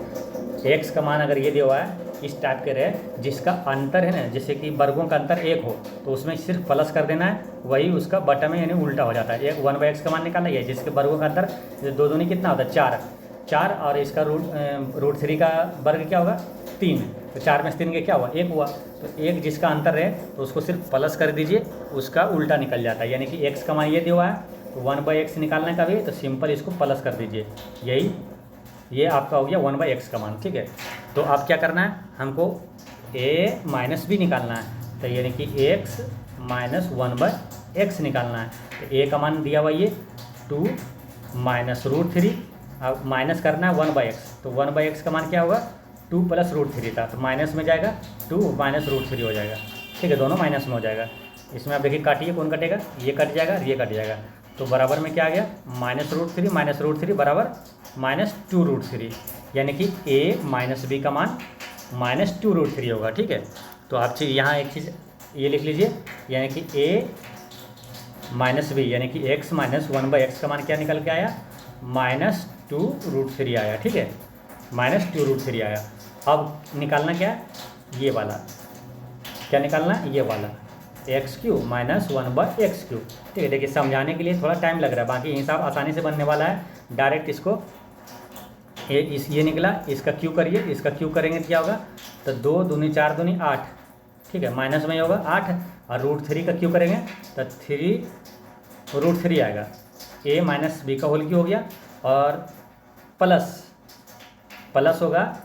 x का मान अगर ये दिया हुआ है इस टाइप के रहे जिसका अंतर है ना, जैसे कि वर्गों का अंतर 1 हो तो उसमें सिर्फ प्लस कर देना है, वही उसका बटा में यानी उल्टा हो जाता है। एक 1/x का मान निकालना है जिसके वर्गों का अंतर 2 दूनी कितना होता है 4 और इसका √3 का वर्ग क्या होगा 3, तो 4 में से 3 के क्या हुआ 1 हुआ। तो 1 जिसका अंतर है तो उसको सिर्फ प्लस कर दीजिए, उसका उल्टा निकल जाता है। यानी कि x का मान ये दिया हुआ है तो 1/x निकालने का भी तो सिंपल इसको प्लस कर दीजिए, यही ये आपका हो गया 1/x का मान। ठीक है, तो अब क्या करना है, हमको a माइनस b निकालना है, तो यानी कि x माइनस 1/x निकालना है। तो a का मान दिया हुआ ये 2 माइनस √3, अब माइनस करना है 1/x, तो 1/x का मान क्या होगा 2 + √3 था, तो माइनस में जाएगा 2 माइनस √3 हो जाएगा। ठीक है, दोनों माइनस में हो जाएगा। इसमें आप देखिए काटिए, कौन कटेगा, ये कट जाएगा ये कट जाएगा, तो बराबर में क्या आ गया -√3 बराबर -2√3, यानी कि a माइनस b का मान -2√3 होगा। ठीक है, तो आप चीज़ यहाँ एक चीज़ ये लिख लीजिए, यानी कि a माइनस b यानी कि x माइनस 1/x का मान क्या निकल के आया -2√3 आया। ठीक है, -2√3 आया। अब निकालना क्या है, ये वाला क्या निकालना है, ये वाला x³ माइनस 1/x³। ठीक है, देखिए समझाने के लिए थोड़ा टाइम लग रहा है, बाकी हिसाब आसानी से बनने वाला है। डायरेक्ट इसको ये निकला, इसका क्यू करिए, इसका क्यू करेंगे तो क्या होगा, तो 2 दूनी 4 दूनी 8। ठीक है, माइनस में होगा 8 और √3 का क्यू करेंगे तो 3√3 आएगा। a माइनस b का होल क्यू हो गया और प्लस होगा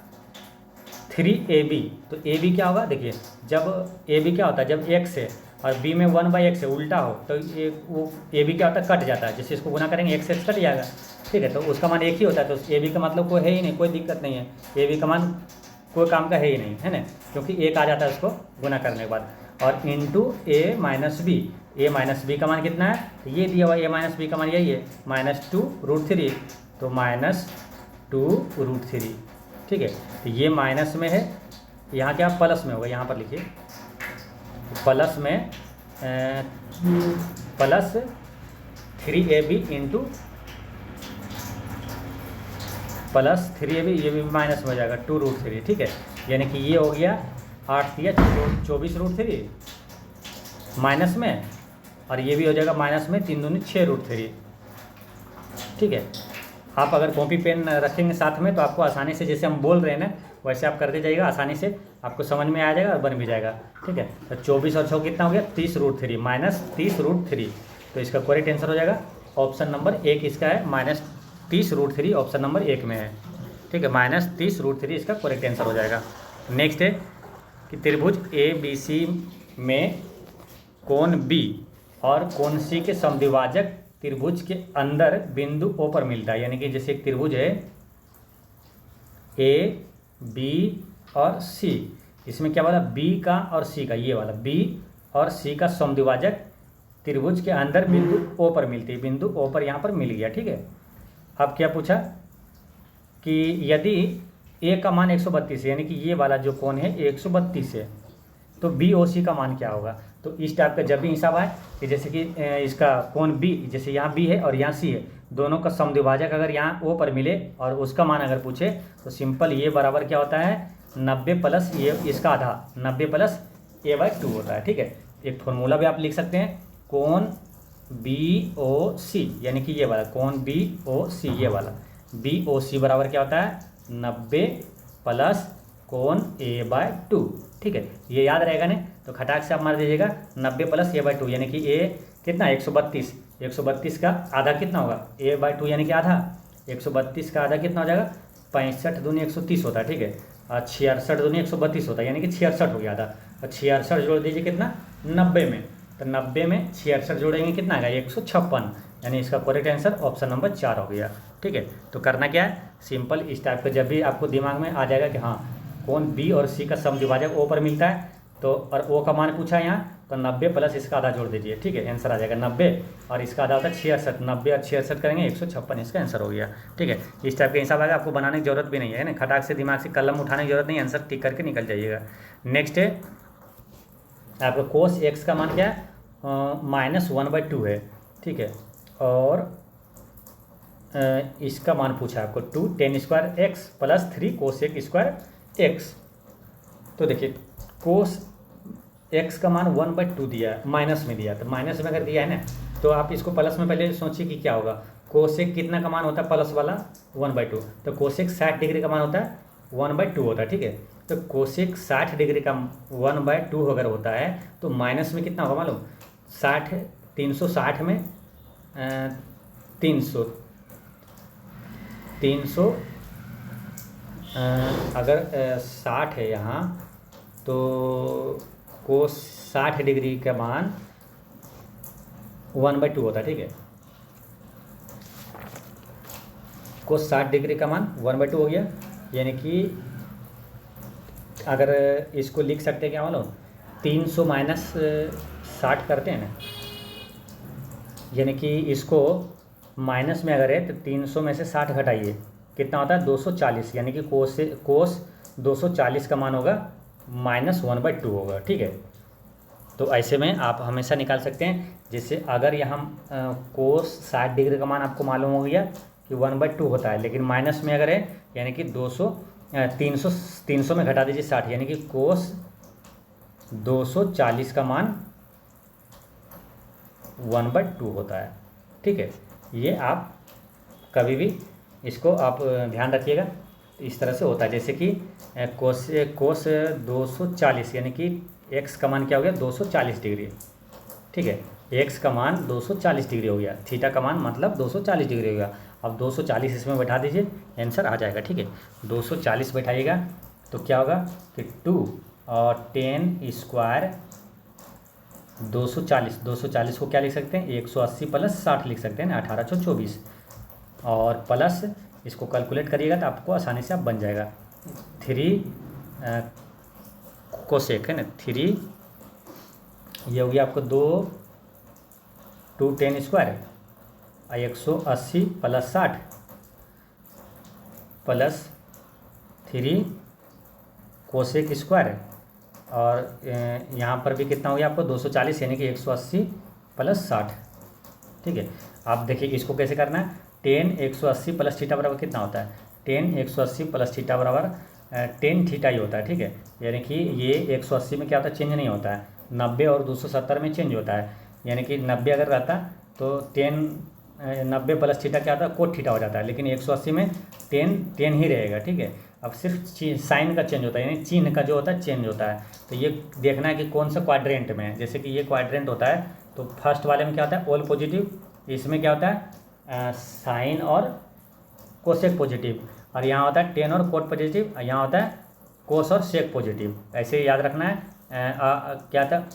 3ab। तो ab क्या होगा, देखिए जब ab क्या होता है, जब x है और b में 1/x है उल्टा हो तो ये वो ab क्या होता है कट जाता है, जैसे इसको गुना करेंगे x से कट जाएगा। ठीक है, तो उसका मान एक ही होता है, तो ab का मतलब कोई है ही नहीं, कोई दिक्कत नहीं है, ab का मान कोई काम का है ही नहीं, है ना, क्योंकि एक आ जाता है उसको गुना करने के बाद। और इंटू a माइनस b का मान कितना है, तो ये दिया हुआ a माइनस b का मान यही है -2√3, तो -2√3। ठीक है, तो ये माइनस में है, यहाँ क्या प्लस में होगा, यहाँ पर लिखिए प्लस में plus 3ab into plus 3ab, ये भी माइनस में हो जाएगा 2√3। ठीक है, यानी कि ये हो गया 8 या 24√3 माइनस में, और ये भी हो जाएगा माइनस में 3 दूनी 6√3। ठीक है, आप अगर कॉपी पेन रखेंगे साथ में तो आपको आसानी से, जैसे हम बोल रहे हैं ना वैसे आप करते जाइएगा, आसानी से आपको समझ में आ जाएगा और बन भी जाएगा। ठीक है, तो 24 और 6 कितना हो गया 30√3 -30√3, तो इसका करेक्ट आंसर हो जाएगा ऑप्शन नंबर 1 इसका है, -30√3 ऑप्शन नंबर 1 में है। ठीक है, -30√3 इसका करेक्ट आंसर हो जाएगा। नेक्स्ट है कि त्रिभुज ABC में कोण B और कोण C के समद्विभाजक त्रिभुज के अंदर बिंदु O पर मिलता है। यानी कि जैसे एक त्रिभुज है A B और C, इसमें क्या बोला B का और C का, ये वाला B और C का समद्विभाजक त्रिभुज के अंदर बिंदु O पर मिलती है, बिंदु O पर यहाँ पर मिल गया। ठीक है, अब क्या पूछा कि यदि A का मान 132 है, यानी कि ये वाला जो कोण है 132 है, तो BOC का मान क्या होगा। तो इस टाइप का जब भी हिसाब आए कि जैसे कि इसका कोण B, जैसे यहाँ B है और यहाँ C है, दोनों का समद्विभाजक अगर यहाँ O पर मिले और उसका मान अगर पूछे तो सिंपल ये बराबर क्या होता है 90 प्लस ये इसका आधा, 90 प्लस a/2 होता है। ठीक है, एक फॉर्मूला भी आप लिख सकते हैं, कोण BOC यानी कि ये वाला कोण BOC, ये वाला BOC बराबर क्या होता है 90 प्लस कोण a/2। ठीक है, ये याद रहेगा नहीं तो खटाक से आप मार दीजिएगा 90 प्लस a/2, यानी कि a कितना 132 का आधा कितना होगा a/2 यानी कि आधा, 132 का आधा कितना हो जाएगा 65 दूनी 130 होता है। ठीक है, और 66 दूनी 132 होता है, यानी कि 66 हो गया आधा, और 66 जोड़ दीजिए कितना 90 में, तो 90 में 66 जोड़ेंगे कितना आएगा 156, यानी इसका करेक्ट आंसर ऑप्शन नंबर 4 हो गया। ठीक है, तो करना क्या है सिंपल इस टाइप का जब भी आपको दिमाग में आ जाएगा कि हाँ कोण B और C का समद्विभाजक O पर मिलता है, तो और O का मान पूछा है यहाँ, तो 90 प्लस इसका आधा जोड़ दीजिए। ठीक है, आंसर आ जाएगा 90 और इसका आधा होता है 66, 90 और 66 करेंगे 156, इसका आंसर हो गया। ठीक है, इस टाइप का हिसाब आएगा, आपको बनाने की जरूरत भी नहीं है ना, खटाक से दिमाग से कलम उठाने की जरूरत नहीं, आंसर टिक करके निकल जाइएगा। नेक्स्ट है आपका कोस एक्स का मान क्या है, -1/2 है, ठीक है। और इसका मान पूछा है आपको 2 tan² x plus 3 cosec square x. तो देखिए कोस एक्स का मान 1/2 दिया है, माइनस में दिया, तो माइनस में अगर दिया है ना, तो आप इसको प्लस में पहले सोचिए कि क्या होगा। कोसेक कितना का मान होता है प्लस वाला, 1/2, तो कोसेक 60 डिग्री का मान होता है 1/2 होता है, ठीक है। तो कोसेक 60 डिग्री का 1/2 अगर होता है तो माइनस में कितना होगा मालूम, 60, 360 में 300 300 अगर 60 है यहाँ, तो कोस 60 डिग्री का मान 1/2 होता है, ठीक है। कोस 60 डिग्री का मान 1/2 हो गया, यानी कि अगर इसको लिख सकते हैं क्या मालूम, 300 माइनस 60 करते हैं ना, यानी कि इसको माइनस में अगर है तो 300 में से 60 घटाइए, कितना होता है 240, यानी कि कोस 240 का मान होगा -1/2 होगा, ठीक है। तो ऐसे में आप हमेशा निकाल सकते हैं। जैसे अगर यहाँ कोस 60 डिग्री का मान आपको मालूम हो गया कि 1/2 होता है, लेकिन माइनस में अगर है यानी कि 300 में घटा दीजिए 60, यानी कि कोस 240 का मान 1/2 होता है, ठीक है। ये आप कभी भी इसको आप ध्यान रखिएगा, इस तरह से होता है। जैसे कि कोस 240 यानी कि एक्स का मान क्या हो गया 240 डिग्री, ठीक है। एक्स का मान 240 डिग्री हो गया, थीटा का मान मतलब 240 डिग्री हो गया। अब 240 इसमें बैठा दीजिए, आंसर आ जाएगा, ठीक है। 240 बैठाइएगा तो क्या होगा कि 2 और tan² 240 को क्या लिख सकते हैं 180 प्लस 60 लिख सकते हैं ना, 1824, और प्लस इसको कैलकुलेट करिएगा तो आपको आसानी से आप बन जाएगा 3 कोसेक है ना, 3 ये हो गया आपको 2 tan² 180 plus 60 plus 3 cosec square, और यहाँ पर भी कितना हो गया आपको 240 यानी कि 180 प्लस 60, ठीक है। आप देखिए इसको कैसे करना है, tan 180 प्लस थीटा बराबर कितना होता है, tan 180 प्लस थीटा बराबर tan थीटा ही होता है, ठीक है। यानी कि ये 180 में क्या होता है चेंज नहीं होता है, 90 और 270 में चेंज होता है, यानी कि 90 अगर रहता तो tan 90 प्लस थीटा क्या होता है कोट थीटा हो जाता है, लेकिन 180 में tan ही रहेगा, ठीक है। अब सिर्फ साइन का चेंज होता है, यानी चिन्ह का जो होता है चेंज होता है। तो ये देखना है कि कौन सा क्वाड्रेंट में है। जैसे कि ये क्वाड्रेंट होता है तो फर्स्ट वाले में क्या होता है ऑल पॉजिटिव, इसमें क्या होता है साइन और कोसेक पॉजिटिव, और यहाँ होता है tan और कोट पॉजिटिव, यहाँ होता है कोस और सेक पॉजिटिव। ऐसे याद रखना है। क्या था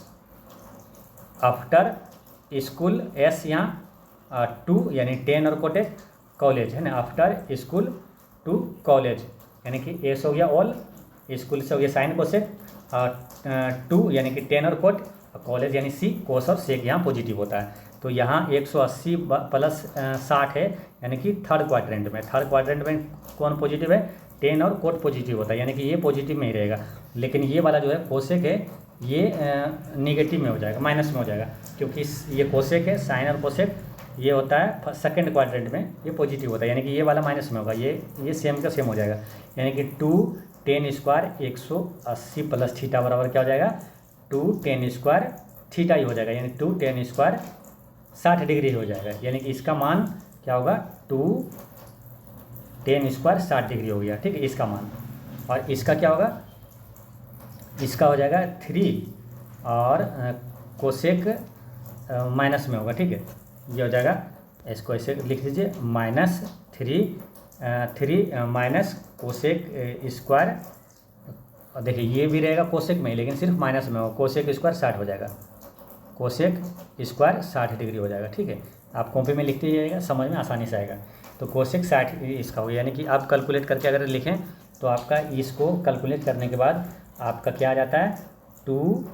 आफ्टर स्कूल एस यहाँ 2 यानी tan और कोटेक कॉलेज है ना, आफ्टर स्कूल टू कॉलेज यानी कि एस हो गया ऑल, स्कूल से हो गया साइन कोसेक, 2 यानी कि tan और कोट, कॉलेज यानी सी कोस और सेक यहाँ पॉजिटिव होता है। तो यहाँ 180 प्लस 60 है, यानी कि थर्ड क्वाड्रेंट में कौन पॉजिटिव है tan और कोट पॉजिटिव होता है, यानी कि ये पॉजिटिव में ही रहेगा। लेकिन ये वाला जो है कोसेक है ये निगेटिव में हो जाएगा, माइनस में हो जाएगा, क्योंकि ये कोसेक है, साइन और कोसेक ये होता है सेकंड क्वाड्रेंट में, ये पॉजिटिव होता है, यानी कि ये वाला माइनस में होगा, ये सेम का सेम हो जाएगा। यानी कि 2 tan² 180 प्लस थीटा बराबर क्या हो जाएगा 2 tan² थीटा ही हो जाएगा, यानी 2 tan² 60 डिग्री हो जाएगा, यानी कि इसका मान क्या होगा 2 tan² 60 डिग्री हो गया, ठीक है इसका मान। और इसका क्या होगा, इसका हो जाएगा 3 और कोसेक माइनस में होगा, ठीक है ये हो जाएगा। इसको ऐसे लिख दीजिए -3 माइनस कोसेक स्क्वायर, और देखिए ये भी रहेगा कोसेक में ही, लेकिन सिर्फ माइनस में होगा, कोसेक स्क्वायर 60 हो जाएगा, कोसेक स्क्वायर 60 डिग्री हो जाएगा, ठीक है। आप कॉपी में लिखते जाइएगा, समझ में आसानी से आएगा। तो कोसेक 60 इसका हो गया, यानी कि आप कैलकुलेट करके अगर लिखें तो आपका इसको कैलकुलेट करने के बाद आपका क्या आ जाता है 2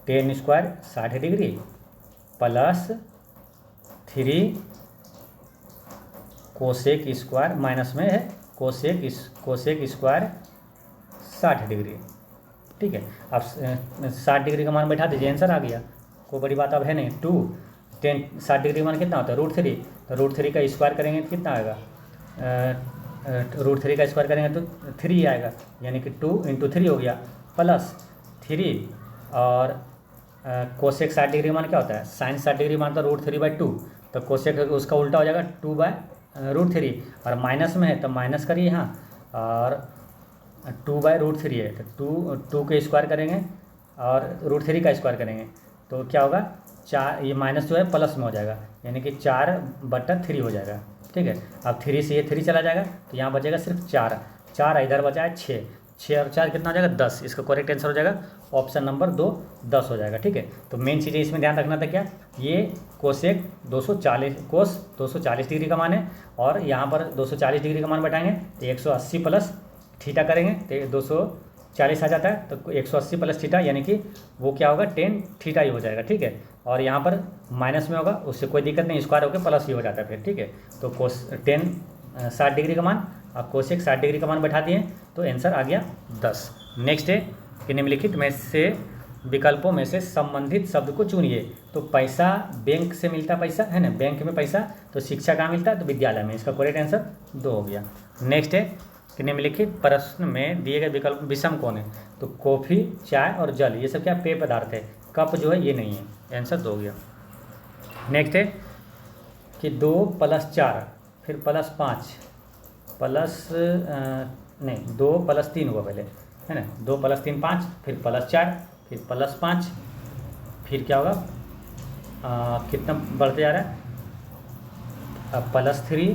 tan² 60 degree plus 3 cosec square minus में है कोसेक स्क्वायर 60 डिग्री, ठीक है। अब 60 डिग्री का मान बैठा दीजिए, आंसर आ गया, कोई बड़ी बात अब है नहीं। 60 डिग्री का मान कितना होता है, √3, तो √3 का स्क्वायर करेंगे तो कितना आएगा, √3 का स्क्वायर करेंगे तो 3 आएगा, यानी कि 2 × 3 हो गया प्लस 3। और कोसेक 60 डिग्री मान क्या होता है, साइन 60 डिग्री मान तो √3/2, तो कोसेक उसका उल्टा हो जाएगा 2/√3, और माइनस में है तो माइनस करिए यहाँ, और 2/√3 है तो 2 के स्क्वायर करेंगे और √3 का स्क्वायर करेंगे तो क्या होगा, 4, ये माइनस जो है प्लस में हो जाएगा, यानी कि 4/3 हो जाएगा, ठीक है। अब 3 से ये 3 चला जाएगा तो यहाँ बचेगा सिर्फ 4 इधर बचा है 6 और 4 कितना हो जाएगा, 10। इसका करेक्ट आंसर हो जाएगा ऑप्शन नंबर 2, 10 हो जाएगा, ठीक है। तो मेन चीज़ें इसमें ध्यान रखना था क्या, ये कोसेक 240 डिग्री का मान है, और यहाँ पर 240 डिग्री का मान बैठाएंगे तो 180 प्लस थीटा करेंगे तो 240 आ जाता है, तो 180 प्लस थीटा यानी कि वो क्या होगा, 10 थीटा ही हो जाएगा, ठीक है। और यहाँ पर माइनस में होगा, उससे कोई दिक्कत नहीं, स्क्वायर होकर प्लस ही हो जाता है फिर, ठीक है। तो 60 डिग्री का मान और कोसेक 60 डिग्री का मान बैठा दिए तो आंसर आ गया 10। नेक्स्ट है कि निम्नलिखित में से विकल्पों में से संबंधित शब्द को चुनिए। तो पैसा बैंक से मिलता, पैसा है ना, बैंक में पैसा, तो शिक्षा कहाँ मिलता है, तो विद्यालय में। इसका करेक्ट आंसर 2 हो गया। नेक्स्ट है कि निम्नलिखित प्रश्न में दिए गए विकल्प विषम कौन है, तो कॉफ़ी, चाय और जल, ये सब क्या पेय पदार्थ है, कप जो है ये नहीं है, आंसर 2 हो गया। नेक्स्ट है कि 2 + 4 फिर +5 प्लस नहीं 2 + 3 हुआ पहले, है ना, 2 + 3 5, फिर +4, फिर +5, फिर क्या होगा, कितना बढ़ते जा रहा है, अब +3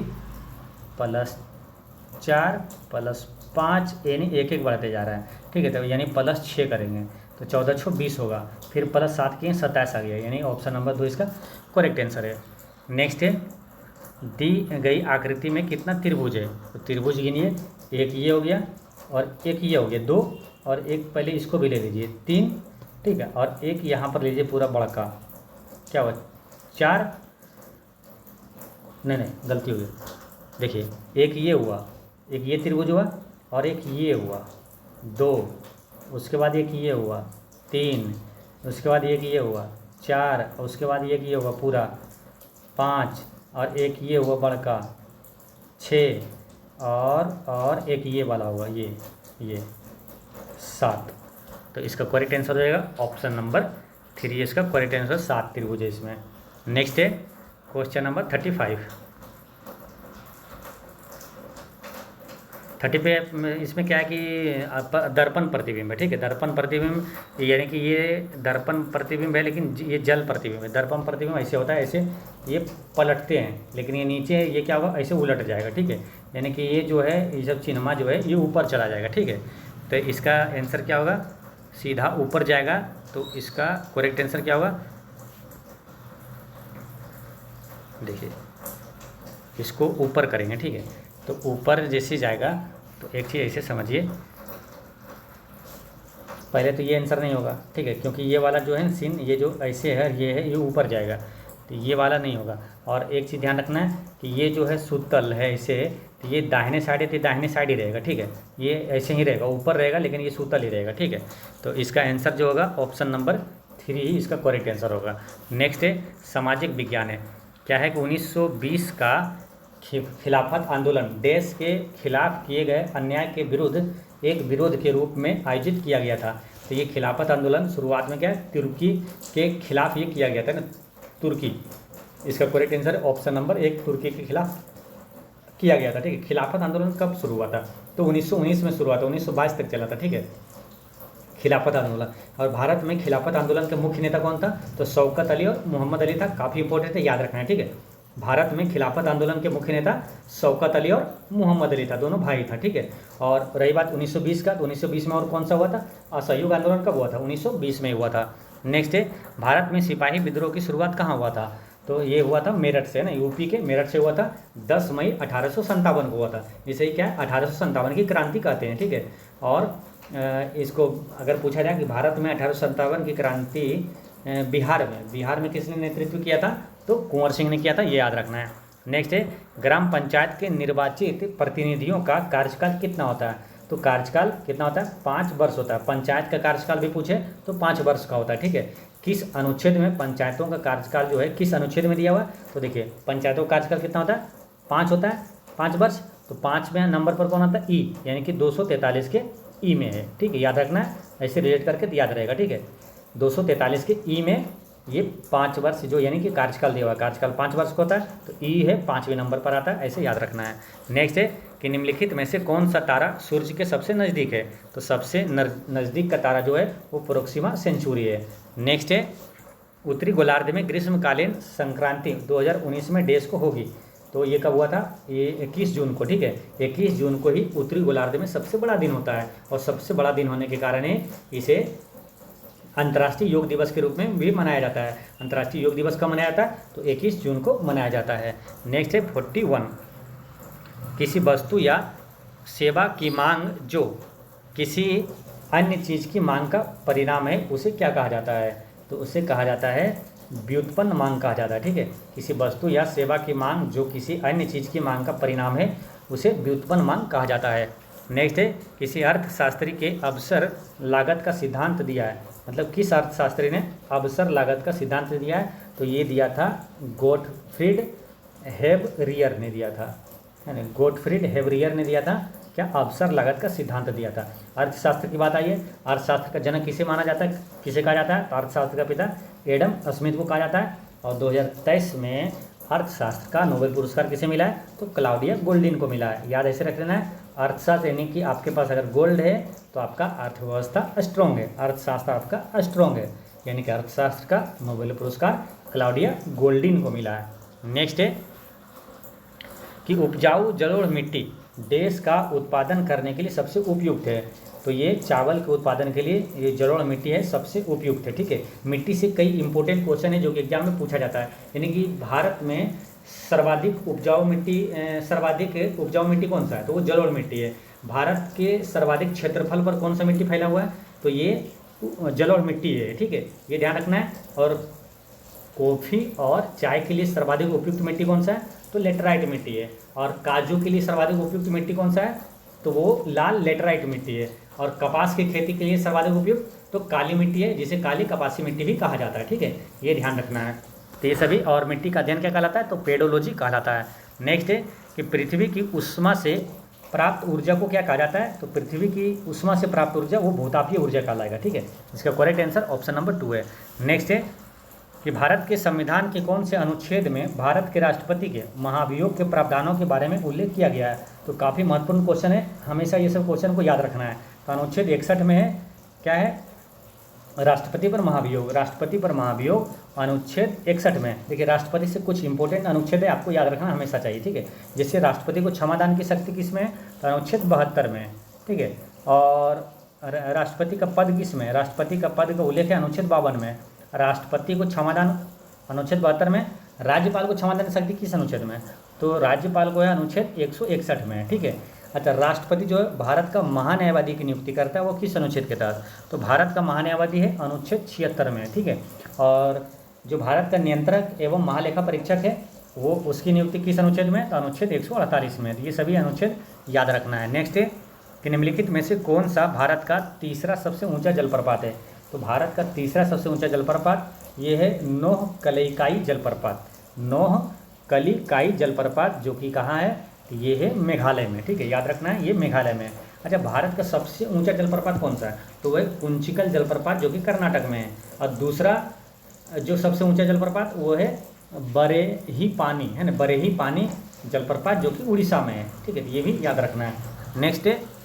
+4 +5, यानी एक एक बढ़ते जा रहा है, ठीक है। तो यानी +6 करेंगे तो 14 × 6 20 होगा, फिर +7 किए 27 आ गया, यानी ऑप्शन नंबर 2 इसका करेक्ट आंसर है। नेक्स्ट है दी गई आकृति में कितना त्रिभुज है, तो त्रिभुज गिनिए, एक ये हो गया और एक ये हो गया 2, और एक पहले इसको भी ले लीजिए 3, ठीक है, और एक यहाँ पर लीजिए पूरा बड़का, क्या हुआ 4, नहीं गलती हो गई, देखिए एक ये हुआ, एक ये त्रिभुज हुआ और एक ये हुआ 2, उसके बाद एक ये हुआ 3, उसके बाद एक ये हुआ 4, और उसके बाद एक ये हुआ पूरा 5, और एक ये हुआ बड़का 6, और एक ये वाला हुआ ये 7। तो इसका करेक्ट आंसर हो जाएगा ऑप्शन नंबर 3, इसका करेक्ट आंसर 7 त्रिभुज है इसमें। नेक्स्ट है क्वेश्चन नंबर 35। इसमें क्या है कि दर्पण प्रतिबिंब है, ठीक है। दर्पण प्रतिबिंब यानी कि ये दर्पण प्रतिबिंब है, लेकिन ये जल प्रतिबिंब है। दर्पण प्रतिबिंब ऐसे होता है, ऐसे ये पलटते हैं, लेकिन ये नीचे ये क्या होगा, ऐसे उलट जाएगा, ठीक है। यानी कि ये जो है, ये सब चिन्हमा जो है ये ऊपर चला जाएगा, ठीक है। तो इसका आंसर क्या होगा, सीधा ऊपर जाएगा, तो इसका करेक्ट आंसर क्या होगा, देखिए इसको ऊपर करेंगे, ठीक है। तो ऊपर जैसे जाएगा तो एक चीज़ ऐसे समझिए, पहले तो ये आंसर नहीं होगा, ठीक है, क्योंकि ये वाला जो है सीन, ये जो ऐसे है ये ऊपर जाएगा, तो ये वाला नहीं होगा। और एक चीज़ ध्यान रखना है कि ये जो है सुतल है ऐसे, तो ये दाहिने साइड है तो दाहिने साइड ही रहेगा, ठीक है। ये ऐसे ही रहेगा, ऊपर रहेगा, लेकिन ये सुतल ही रहेगा, ठीक है। तो इसका आंसर जो होगा ऑप्शन नंबर 3 ही इसका करेक्ट आंसर होगा। नेक्स्ट है सामाजिक विज्ञान है, क्या है कि 1920 का खिलाफत आंदोलन देश के खिलाफ किए गए अन्याय के विरुद्ध एक विरोध के रूप में आयोजित किया गया था। तो ये खिलाफत आंदोलन शुरुआत में क्या है, तुर्की के खिलाफ ये किया गया था ना, तुर्की। इसका करेक्ट आंसर ऑप्शन नंबर 1 तुर्की के खिलाफ किया गया था, ठीक है। खिलाफत आंदोलन कब शुरू हुआ था, तो 1919 में शुरू हुआ था, 1922 तक चला था, ठीक है, खिलाफत आंदोलन। और भारत में खिलाफत आंदोलन के मुख्य नेता कौन था, तो शौकत अली और मोहम्मद अली था। काफ़ी इंपॉर्टेंट है, याद रखना है, ठीक है। भारत में खिलाफत आंदोलन के मुख्य नेता शौकत अली और मोहम्मद अली था, दोनों भाई था, ठीक है। और रही बात 1920 का, तो 1920 में और कौन सा हुआ था, असहयोग आंदोलन कब हुआ था, 1920 में हुआ था। नेक्स्ट है भारत में सिपाही विद्रोह की शुरुआत कहाँ हुआ था, तो ये हुआ था मेरठ से, ना, यूपी के मेरठ से हुआ था, 10 मई 1857 को हुआ था। इसे क्या है, 1857 की क्रांति कहते हैं, ठीक है। और इसको अगर पूछा जाए कि भारत में 1857 की क्रांति बिहार में किसने नेतृत्व किया था, तो कुंवर सिंह ने किया था, ये याद रखना है। नेक्स्ट है ग्राम पंचायत के निर्वाचित प्रतिनिधियों का कार्यकाल कितना होता है, तो कार्यकाल कितना होता है, 5 वर्ष होता है। पंचायत का कार्यकाल भी पूछे तो 5 वर्ष का होता है, ठीक है। किस अनुच्छेद में पंचायतों का कार्यकाल जो है किस अनुच्छेद में दिया हुआ है, तो देखिए पंचायतों का कार्यकाल कितना होता है, 5 होता है, 5 वर्ष। तो 5वें नंबर पर कौन आता है, ई, यानी कि 243 के ई में है, ठीक है। याद रखना है, ऐसे रिलेट करके तो याद रहेगा, ठीक है। 243 के ई में ये 5 वर्ष जो यानी कि कार्यकाल दिया हुआ है, कार्यकाल 5 वर्ष का होता है, तो ई है 5वें नंबर पर आता है, ऐसे याद रखना है। नेक्स्ट है कि निम्नलिखित में से कौन सा तारा सूर्य के सबसे नज़दीक है, तो सबसे नज़दीक का तारा जो है वो प्रोक्सिमा सेंचुरी है। नेक्स्ट है उत्तरी गोलार्ध में ग्रीष्मकालीन संक्रांति 2019 में डेज को होगी, तो ये कब हुआ था, ये 21 जून को, ठीक है। 21 जून को ही उत्तरी गोलार्ध में सबसे बड़ा दिन होता है, और सबसे बड़ा दिन होने के कारण ही इसे अंतर्राष्ट्रीय योग दिवस के रूप में भी मनाया जाता है। अंतर्राष्ट्रीय योग दिवस कब मनाया जाता है, तो 21 जून को मनाया जाता है। नेक्स्ट है 41, किसी वस्तु या सेवा की मांग जो किसी अन्य चीज़ की मांग का परिणाम है उसे क्या कहा जाता है, तो उसे कहा जाता है व्युत्पन्न मांग कहा जाता है, ठीक है। किसी वस्तु या सेवा की मांग जो किसी अन्य चीज़ की मांग का परिणाम है उसे व्युत्पन्न मांग कहा जाता है। नेक्स्ट है किसी अर्थशास्त्री के अवसर लागत का सिद्धांत दिया है, मतलब किस अर्थशास्त्री ने अवसर लागत का सिद्धांत दिया है, तो ये दिया था गोटफ्रीड हेबरियर ने दिया था, है ना। गोटफ्रीड हेबरियर ने दिया था क्या, अवसर लागत का सिद्धांत दिया था। अर्थशास्त्र की बात आई है, अर्थशास्त्र का जनक किसे माना जाता है, किसे कहा जाता है, तो अर्थशास्त्र का पिता एडम स्मिथ को कहा जाता है। और 2023 में अर्थशास्त्र का नोबेल पुरस्कार किसे मिला है, तो क्लाउडिया गोल्डिन को मिला है। याद ऐसे रख लेना है, अर्थशास्त्र यानी कि आपके पास अगर गोल्ड है तो आपका अर्थव्यवस्था स्ट्रॉन्ग है, अर्थशास्त्र आपका स्ट्रॉन्ग है, यानी कि अर्थशास्त्र का नोबेल पुरस्कार क्लाउडिया गोल्डिन को मिला है। नेक्स्ट है कि उपजाऊ जलोढ़ मिट्टी देश का उत्पादन करने के लिए सबसे उपयुक्त है, तो ये चावल के उत्पादन के लिए ये जलोढ़ मिट्टी है सबसे उपयुक्त है, ठीक है। मिट्टी से कई इंपॉर्टेंट क्वेश्चन है जो कि एग्जाम में पूछा जाता है, यानी कि भारत में सर्वाधिक उपजाऊ मिट्टी कौन सा है, तो वो जलोढ़ मिट्टी है। भारत के सर्वाधिक क्षेत्रफल पर कौन सा मिट्टी फैला हुआ है, तो ये जलोढ़ मिट्टी है, ठीक है, ये ध्यान रखना है। और कॉफ़ी और चाय के लिए सर्वाधिक उपयुक्त मिट्टी कौन सा है, तो लेटराइट मिट्टी है। और काजू के लिए सर्वाधिक उपयुक्त मिट्टी कौन सा है, तो वो लाल लेटराइट मिट्टी है। और कपास की खेती के लिए सर्वाधिक उपयुक्त तो काली मिट्टी है, जिसे काली कपासी मिट्टी भी कहा जाता है, ठीक है, ये ध्यान रखना है। तो ये सभी, और मिट्टी का अध्ययन क्या कहलाता है, तो पेडोलॉजी कहलाता है। नेक्स्ट है कि पृथ्वी की ऊष्मा से प्राप्त ऊर्जा को क्या कहा जाता है, तो पृथ्वी की ऊष्मा से प्राप्त ऊर्जा वो भूतापीय ऊर्जा कहलाएगा, ठीक है। इसका करेक्ट आंसर ऑप्शन नंबर 2 है। नेक्स्ट है कि भारत के संविधान के कौन से अनुच्छेद में भारत के राष्ट्रपति के महाभियोग के प्रावधानों के बारे में उल्लेख किया गया है, तो काफ़ी महत्वपूर्ण क्वेश्चन है, हमेशा ये सब क्वेश्चन को याद रखना है। तो अनुच्छेद 61 में है, क्या है, राष्ट्रपति पर महाभियोग, राष्ट्रपति पर महाभियोग अनुच्छेद 61 में। देखिए राष्ट्रपति से कुछ इंपॉर्टेंट अनुच्छेद है, आपको याद रखना हमेशा चाहिए, ठीक है। जैसे राष्ट्रपति को क्षमादान की शक्ति किस में है, तो अनुच्छेद 72 में, ठीक है। और राष्ट्रपति का पद किस में, राष्ट्रपति का पद का उल्लेख है अनुच्छेद 52 में। राष्ट्रपति को क्षमादान अनुच्छेद 72 में, राज्यपाल को क्षमादान की शक्ति किस अनुच्छेद में, तो राज्यपाल को है अनुच्छेद 161 में, ठीक है। अच्छा, राष्ट्रपति जो है भारत का महान्यायवादी की नियुक्ति करता है, वो किस अनुच्छेद के तहत, तो भारत का महान्यायवादी है अनुच्छेद 76 में, ठीक है। और जो भारत का नियंत्रक एवं महालेखा परीक्षक है वो उसकी नियुक्ति किस अनुच्छेद में, तो अनुच्छेद 148 में। ये सभी अनुच्छेद याद रखना है। नेक्स्ट है कि निम्नलिखित में से कौन सा भारत का तीसरा सबसे ऊंचा जलप्रपात है, तो भारत का तीसरा सबसे ऊंचा जलप्रपात ये है नोह कलिकाई जलप्रपात, नोह कलिकाई जलप्रपात, जो कि कहाँ है, ये है मेघालय में, ठीक है, याद रखना है, ये मेघालय में। अच्छा, भारत का सबसे ऊंचा जलप्रपात कौन सा है, तो वह कुंचिकल जलप्रपात जो कि कर्नाटक में है। और दूसरा जो सबसे ऊंचा जलप्रपात वो है बरेहीपानी, है ना, बरेहीपानी जलप्रपात जो कि उड़ीसा में है, ठीक है, ये भी याद रखना है। नेक्स्ट है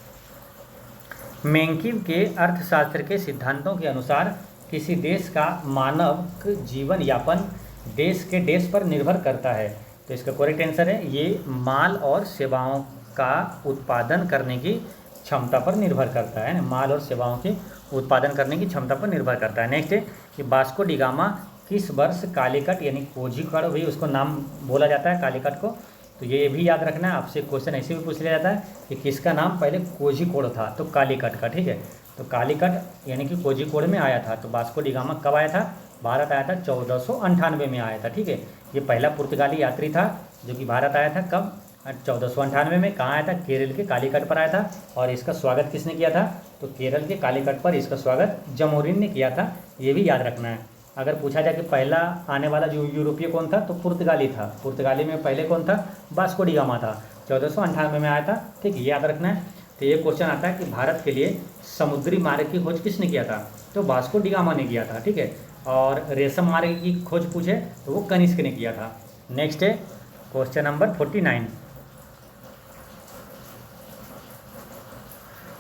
मेंकिव के अर्थशास्त्र के सिद्धांतों के अनुसार किसी देश का मानव जीवन यापन देश के देश पर निर्भर करता है, तो इसका करेक्ट आंसर है ये माल और सेवाओं का उत्पादन करने की क्षमता पर निर्भर करता है, माल और सेवाओं के उत्पादन करने की क्षमता पर निर्भर करता है। नेक्स्ट है कि वास्को डी गामा किस वर्ष कालीकट यानी कोझिकोड भी उसको नाम बोला जाता है कालीकट को, तो ये भी याद रखना है, आपसे क्वेश्चन ऐसे भी पूछ लिया जाता है कि किसका नाम पहले कोझिकोड था, तो कालीकट का, ठीक है। तो कालीकट यानी कि कोझिकोड में आया था। तो वास्को डी गामा कब आया था, भारत आया था 1498 में आया था, ठीक है। ये पहला पुर्तगाली यात्री था जो कि भारत आया था, कब, 1498 में कहाँ आया था? केरल के कालीकट पर आया था। और इसका स्वागत किसने किया था? तो केरल के कालीकट पर इसका स्वागत जमोरिन ने किया था, ये भी याद रखना है। अगर पूछा जाए कि पहला आने वाला जो यूरोपीय कौन था, तो पुर्तगाली था। पुर्तगाली में पहले कौन था? वास्को डी गामा था, 1498 में आया था। ठीक, ये याद रखना है। तो ये क्वेश्चन आता है कि भारत के लिए समुद्री मार्ग की खोज किसने किया था? तो वास्को डी गामा ने किया था। ठीक है, और रेशम मार्ग की खोज पूछे तो वो कनिष्क ने किया था। नेक्स्ट है क्वेश्चन नंबर 49।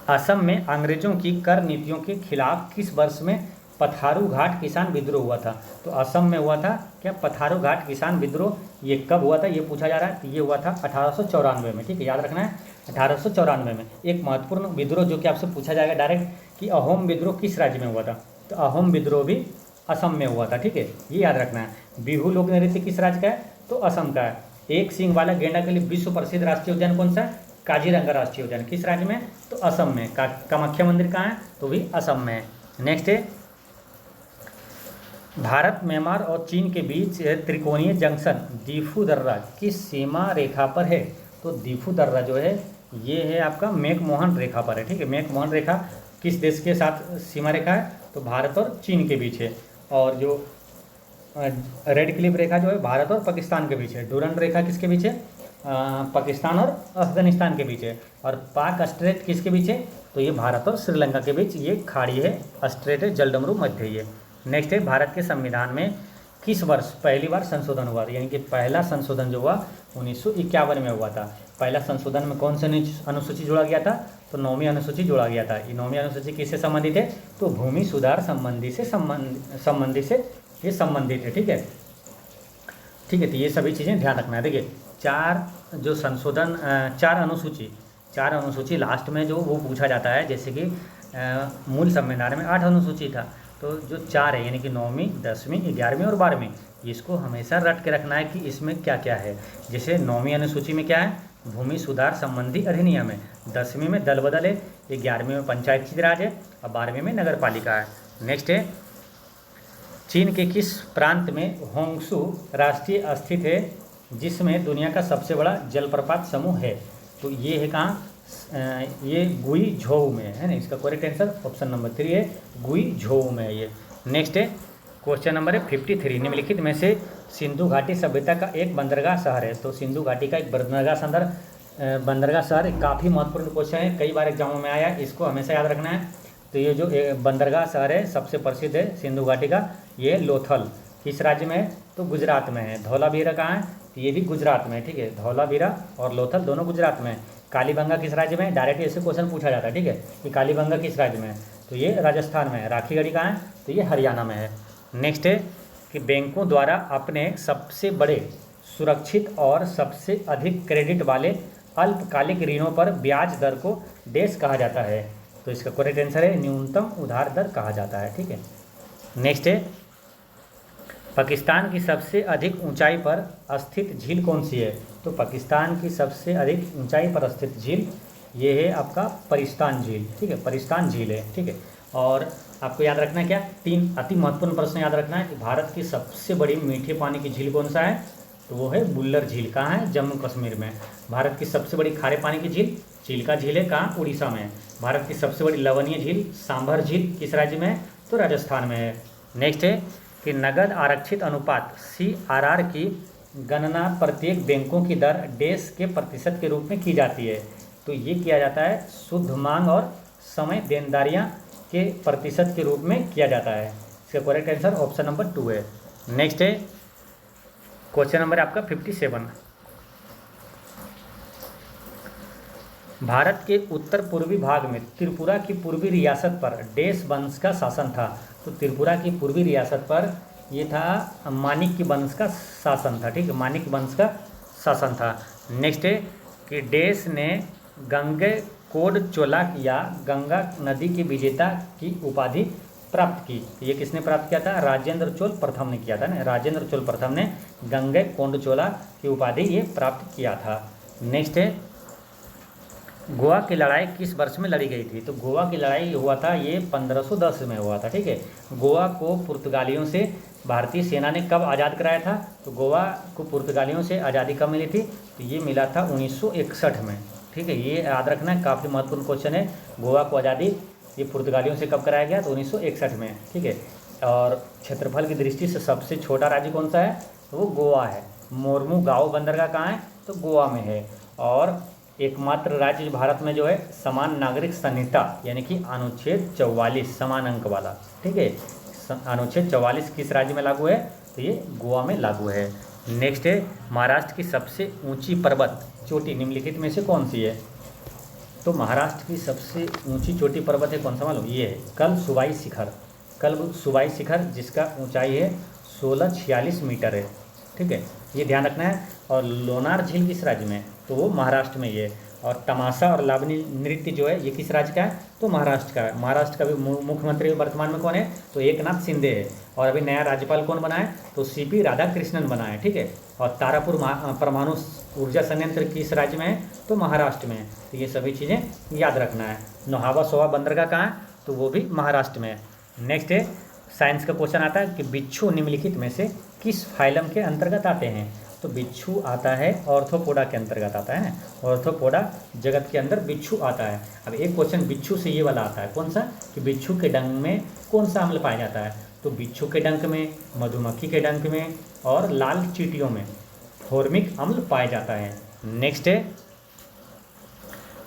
असम में अंग्रेजों की कर नीतियों के खिलाफ किस वर्ष में पथारू घाट किसान विद्रोह हुआ था? तो असम में हुआ था क्या पथारू घाट किसान विद्रोह? ये कब हुआ था ये पूछा जा रहा है। तो ये हुआ था 1894 में। ठीक है, याद रखना है 1894 में। एक महत्वपूर्ण विद्रोह जो कि आपसे पूछा जाएगा डायरेक्ट कि अहोम विद्रोह किस राज्य में हुआ था? तो अहोम विद्रोह भी असम में हुआ था। ठीक है, ये याद रखना है। बिहू लोक नृत्य किस राज्य का है? तो असम का है। एक सींग वाला गेंडा के लिए विश्व प्रसिद्ध राष्ट्रीय उद्यान कौन सा है? काजीरंगा राष्ट्रीय उद्यान किस राज्य में? तो असम में। कामाख्या मंदिर कहाँ है? तो भी असम में है। नेक्स्ट है भारत, म्यांमार और चीन के बीच त्रिकोणीय जंक्शन दीफू दर्रा किस सीमा रेखा पर है? तो दीफू दर्रा जो है ये है आपका मैकमोहन रेखा पर है। ठीक है, मैकमोहन रेखा किस देश के साथ सीमा रेखा है? तो भारत और चीन के बीच है। और जो रेड क्लिफ रेखा जो है भारत और पाकिस्तान के बीच है। डूरंड रेखा किसके बीच है? पाकिस्तान और अफगानिस्तान के बीच है। और पाक स्ट्रेट किसके बीच है? तो ये भारत और श्रीलंका के बीच ये खाड़ी है, स्ट्रेट है, जलडमरू मध्य ये। नेक्स्ट है भारत के संविधान में किस वर्ष पहली बार संशोधन हुआ था? यानी कि पहला संशोधन जो हुआ 1951 में हुआ था। पहला संशोधन में कौन सी अनुसूची जोड़ा गया था? तो 9वीं अनुसूची जोड़ा गया था। ये 9वीं अनुसूची किससे संबंधित है? तो भूमि सुधार संबंधी से ये संबंधित है। ठीक है, ठीक है, तो ये सभी चीज़ें ध्यान रखना है। देखिए चार अनुसूची लास्ट में जो वो पूछा जाता है, जैसे कि मूल संविधान में 8 अनुसूची था, तो जो 4 है यानी कि 9वीं, 10वीं, 11वीं और 12वीं, इसको हमेशा रट के रखना है कि इसमें क्या क्या है। जैसे 9वीं अनुसूची में क्या है? भूमि सुधार संबंधी अधिनियम है। 10वीं में दल बदल है। 11वीं में पंचायती राज है और 12वीं में नगर पालिका है। नेक्स्ट है चीन के किस प्रांत में होंगशू राष्ट्रीय स्थित है, जिसमें दुनिया का सबसे बड़ा जलप्रपात समूह है? तो ये है कहाँ? ये गुई झोउ में है ना। इसका करेक्ट आंसर ऑप्शन नंबर 3 है, गुई झोउ में है ये। नेक्स्ट है क्वेश्चन नंबर 53। निम्नलिखित में से सिंधु घाटी सभ्यता का एक बंदरगाह शहर है। तो सिंधु घाटी का एक बंदरगाह शहर काफ़ी महत्वपूर्ण क्वेश्चन है, कई बार एग्जामों में आया, इसको हमेशा याद रखना है। तो ये जो बंदरगाह शहर है सबसे प्रसिद्ध है सिंधु घाटी का, ये लोथल किस राज्य में है? तो गुजरात में है। धौलावीरा कहाँ है? तो ये भी गुजरात में है। ठीक है, धौलावीरा और लोथल दोनों गुजरात में है। कालीबंगा किस राज्य में है? डायरेक्ट ऐसे क्वेश्चन पूछा जाता है। ठीक है, कि कालीबंगा किस राज्य में है? तो ये राजस्थान में है। राखीगढ़ी कहाँ है? तो ये हरियाणा में है। नेक्स्ट है कि बैंकों द्वारा अपने सबसे बड़े, सुरक्षित और सबसे अधिक क्रेडिट वाले अल्पकालिक ऋणों पर ब्याज दर को डैश कहा जाता है? तो इसका करेक्ट आंसर है न्यूनतम उधार दर कहा जाता है। ठीक है, नेक्स्ट है पाकिस्तान की सबसे अधिक ऊंचाई पर स्थित झील कौन सी है? तो पाकिस्तान की सबसे अधिक ऊंचाई पर स्थित झील ये है आपका परिस्तान झील। ठीक है, परिस्तान झील है। ठीक है, और आपको याद रखना है क्या? 3 अति महत्वपूर्ण प्रश्न याद रखना है कि भारत की सबसे बड़ी मीठे पानी की झील कौन सा है? तो वो है बुल्लर झील। कहाँ है? जम्मू कश्मीर में। भारत की सबसे बड़ी खारे पानी की झील चिल्का झील है। कहाँ? उड़ीसा में। भारत की सबसे बड़ी लवणीय झील सांभर झील किस राज्य में है? तो राजस्थान में है। नेक्स्ट है कि नगद आरक्षित अनुपात CRR की गणना प्रत्येक बैंकों की दर डैश के प्रतिशत के रूप में की जाती है? तो ये किया जाता है शुद्ध मांग और समय देनदारियाँ के प्रतिशत के रूप में किया जाता है। इसका करेक्ट आंसर ऑप्शन नंबर 2 है। नेक्स्ट है क्वेश्चन नंबर आपका 57। भारत के उत्तर पूर्वी भाग में त्रिपुरा की पूर्वी रियासत पर डैश वंश का शासन था? तो त्रिपुरा की पूर्वी रियासत पर ये था माणिक्य वंश का शासन था। ठीक है, माणिक्य वंश का शासन था। नेक्स्ट है कि डैश ने गंगैकोंड चोलाक या गंगा नदी की विजेता की उपाधि प्राप्त की? ये किसने प्राप्त किया था? राजेंद्र चोल प्रथम ने किया था ना। राजेंद्र चोल प्रथम ने गंगैकोंड चोला की उपाधि ये प्राप्त किया था। नेक्स्ट है गोवा की लड़ाई किस वर्ष में लड़ी गई थी? तो गोवा की लड़ाई हुआ था ये 1510 में हुआ था, ठीक है। गोवा को पुर्तगालियों से भारतीय सेना ने कब आज़ाद कराया था? तो गोवा को पुर्तगालियों से आज़ादी कब मिली थी? तो ये मिला था 1961 में, ठीक है। ये याद रखना है, काफ़ी महत्वपूर्ण क्वेश्चन है। गोवा को आज़ादी ये पुर्तगालियों से कब कराया गया? तो 1961 में, ठीक है। और क्षेत्रफल की दृष्टि से सबसे छोटा राज्य कौन सा है? तो वो गोवा है। मोरमू गाँव बंदरगाह कहाँ है? तो गोवा में है। और एकमात्र राज्य भारत में जो है समान नागरिक संहिता यानी कि अनुच्छेद 44 समान अंक वाला, ठीक है। अनुच्छेद 44 किस राज्य में लागू है? तो ये गोवा में लागू है। नेक्स्ट है, महाराष्ट्र की सबसे ऊंची पर्वत चोटी निम्नलिखित में से कौन सी है? तो महाराष्ट्र की सबसे ऊंची चोटी पर्वत है कौन सा मालूम? ये है कलसुबाई शिखर। कलसुबाई शिखर जिसका ऊंचाई है 1646 मीटर है, ठीक है। ये ध्यान रखना है। और लोनार झील किस राज्य में? तो वो महाराष्ट्र में ही है। और तमाशा और लावनी नृत्य जो है ये किस राज्य का है? तो महाराष्ट्र का है। महाराष्ट्र का भी मुख्यमंत्री वर्तमान में कौन है? तो एकनाथ शिंदे है। और अभी नया राज्यपाल कौन बना है? तो सीपी राधाकृष्णन बना है, ठीक है। और तारापुर परमाणु ऊर्जा संयंत्र किस राज्य में है? तो महाराष्ट्र में है। तो ये सभी चीज़ें याद रखना है। नोहावा सोवा बंदरगाह कहाँ है? तो वो भी महाराष्ट्र में है। नेक्स्ट है, साइंस का क्वेश्चन आता है कि बिच्छू निम्नलिखित में से किस फाइलम के अंतर्गत आते हैं? तो बिच्छू आता है ऑर्थोपोडा के अंतर्गत आता है। ऑर्थोपोडा जगत के अंदर बिच्छू आता है। अब एक क्वेश्चन बिच्छू से ये वाला आता है, कौन सा? कि बिच्छू के डंक में कौन सा अम्ल पाया जाता है? तो बिच्छू के डंक में, मधुमक्खी के डंक में और लाल चींटियों में फॉर्मिक अम्ल पाया जाता है। नेक्स्ट है,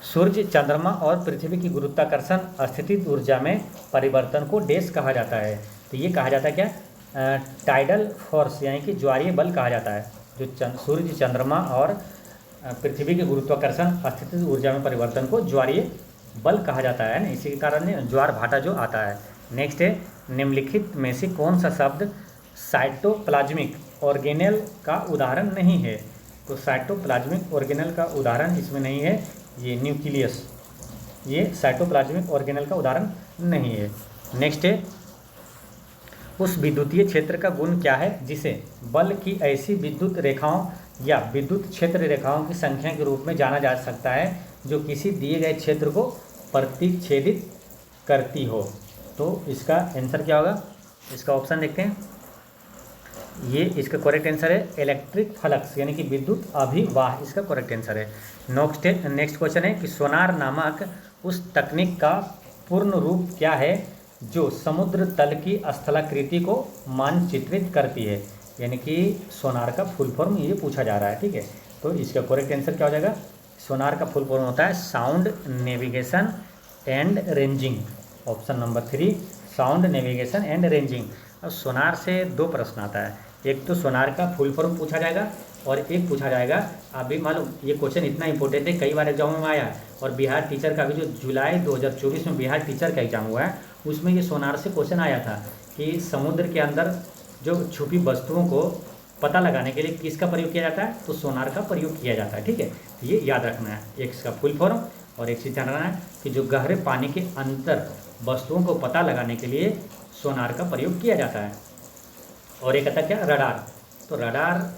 सूर्य, चंद्रमा और पृथ्वी की गुरुत्वाकर्षण स्थितिज ऊर्जा में परिवर्तन को डैश कहा जाता है? तो ये कहा जाता है क्या? टाइडल फोर्स यानी कि ज्वारीय बल कहा जाता है। जो सूर्य, चंद्रमा और पृथ्वी के गुरुत्वाकर्षण स्थितिज ऊर्जा में परिवर्तन को ज्वारीय बल कहा जाता है ना, इसी के कारण ज्वार भाटा जो आता है। नेक्स्ट है, निम्नलिखित में से कौन सा शब्द साइटोप्लाज्मिक ऑर्गेनेल का उदाहरण नहीं है? तो साइटोप्लाज्मिक ऑर्गेनेल का उदाहरण इसमें नहीं है, ये न्यूक्लियस, ये साइटोप्लाज्मिक ऑर्गेनेल का उदाहरण नहीं है। नेक्स्ट है, उस विद्युतीय क्षेत्र का गुण क्या है जिसे बल की ऐसी विद्युत रेखाओं या विद्युत क्षेत्र रेखाओं की संख्या के रूप में जाना जा सकता है जो किसी दिए गए क्षेत्र को प्रतिच्छेदित करती हो? तो इसका आंसर क्या होगा? इसका ऑप्शन देखते हैं। ये इसका करेक्ट आंसर है इलेक्ट्रिक फ्लक्स यानी कि विद्युत अभिवाह, इसका करेक्ट आंसर है। नेक्स्ट क्वेश्चन है कि सोनार नामक उस तकनीक का पूर्ण रूप क्या है जो समुद्र तल की स्थलाकृति को मानचित्रित करती है? यानी कि सोनार का फुल फॉर्म ये पूछा जा रहा है, ठीक है। तो इसका करेक्ट आंसर क्या हो जाएगा? सोनार का फुल फॉर्म होता है sound navigation and ranging. Option number 3 sound navigation and ranging. अब सोनार से दो प्रश्न आता है, एक तो सोनार का फुल फॉर्म पूछा जाएगा और एक पूछा जाएगा, अभी मालूम ये क्वेश्चन इतना इंपॉर्टेंट है, कई बार एग्जाम में आया है। और बिहार टीचर का भी जो जुलाई 2024 में बिहार टीचर का एग्जाम हुआ है उसमें ये सोनार से क्वेश्चन आया था कि समुद्र के अंदर जो छुपी वस्तुओं को पता लगाने के लिए किसका प्रयोग किया जाता है? तो सोनार का प्रयोग किया जाता है, ठीक है। ये याद रखना है, एक इसका फुल फॉर्म और एक चीज़ जानना है कि जो गहरे पानी के अंदर वस्तुओं को पता लगाने के लिए सोनार का प्रयोग किया जाता है। और एक आता क्या? रडार। तो रडार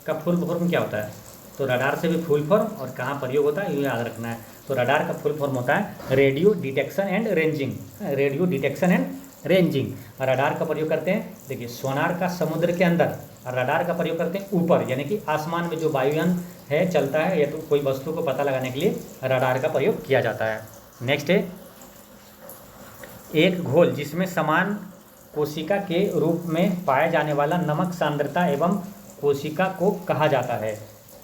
का फुल फॉर्म क्या होता है? तो रडार से भी फुल फॉर्म और कहाँ प्रयोग होता है ये याद रखना है। तो रडार का फुल फॉर्म होता है radio detection and ranging. Radio detection and ranging. Radar का प्रयोग करते हैं, देखिए सोनार का समुद्र के अंदर, रडार का प्रयोग करते हैं ऊपर यानी कि आसमान में जो वायुयान है चलता है या तो कोई वस्तु को पता लगाने के लिए रडार का प्रयोग किया जाता है। नेक्स्ट है, एक घोल जिसमें समान कोशिका के रूप में पाया जाने वाला नमक सांद्रता एवं कोशिका को कहा जाता है?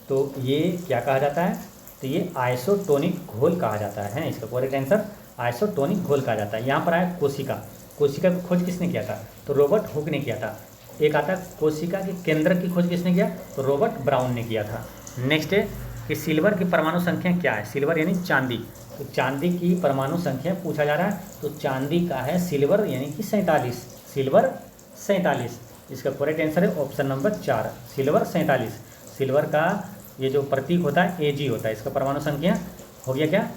तो ये क्या कहा जाता है? तो ये आइसोटोनिक घोल कहा जाता है, इसका करेक्ट आंसर आइसोटोनिक घोल कहा जाता है। यहाँ पर आया कोशिका। कोशिका की खोज किसने किया था? तो रॉबर्ट हुक ने किया था। एक आता है कोशिका के केंद्र की खोज किसने किया? तो रॉबर्ट ब्राउन ने किया था। नेक्स्ट है कि सिल्वर की परमाणु संख्या क्या है? सिल्वर यानी चांदी। तो चांदी की परमाणु संख्या पूछा जा रहा है, तो चांदी का है सिल्वर यानी कि 47। सिल्वर 47, इसका करेक्ट आंसर है ऑप्शन नंबर 4 सिल्वर 47। सिल्वर का ये जो प्रतीक होता है Ag होता है, इसका परमाणु संख्या हो गया क्या?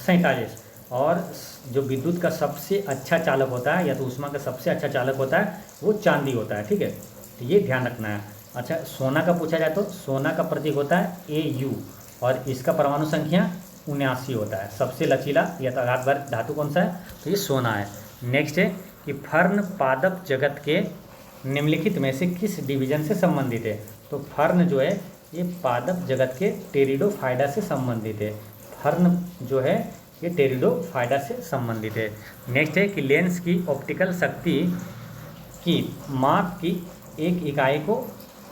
47। और जो विद्युत का सबसे अच्छा चालक होता है या तो ऊष्मा का सबसे अच्छा चालक होता है वो चांदी होता है, ठीक है। तो ये ध्यान रखना है। अच्छा, सोना का पूछा जाए तो सोना का प्रतीक होता है Au और इसका परमाणु संख्या 79 होता है। सबसे लचीला या आघातभर धातु कौन सा है? तो ये सोना है। नेक्स्ट है कि फर्न पादप जगत के निम्नलिखित में से किस डिवीजन से संबंधित है? तो फर्न जो है ये पादप जगत के टेरिडोफाइडा से संबंधित है। फर्न जो है ये टेरिडोफाइडा से संबंधित है। नेक्स्ट है कि लेंस की ऑप्टिकल शक्ति की माप की एक इकाई को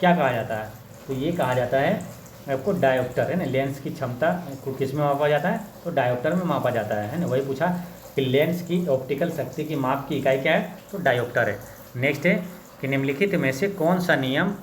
क्या कहा जाता है? तो ये कहा जाता है आपको डायोप्टर, है ना। लेंस की क्षमता को किस में मापा जाता है? तो डायोप्टर में मापा जाता है ना। वही पूछा कि लेंस की ऑप्टिकल शक्ति की माप की इकाई क्या है? तो डायोप्टर है। नेक्स्ट है कि निम्नलिखित में से कौन सा नियम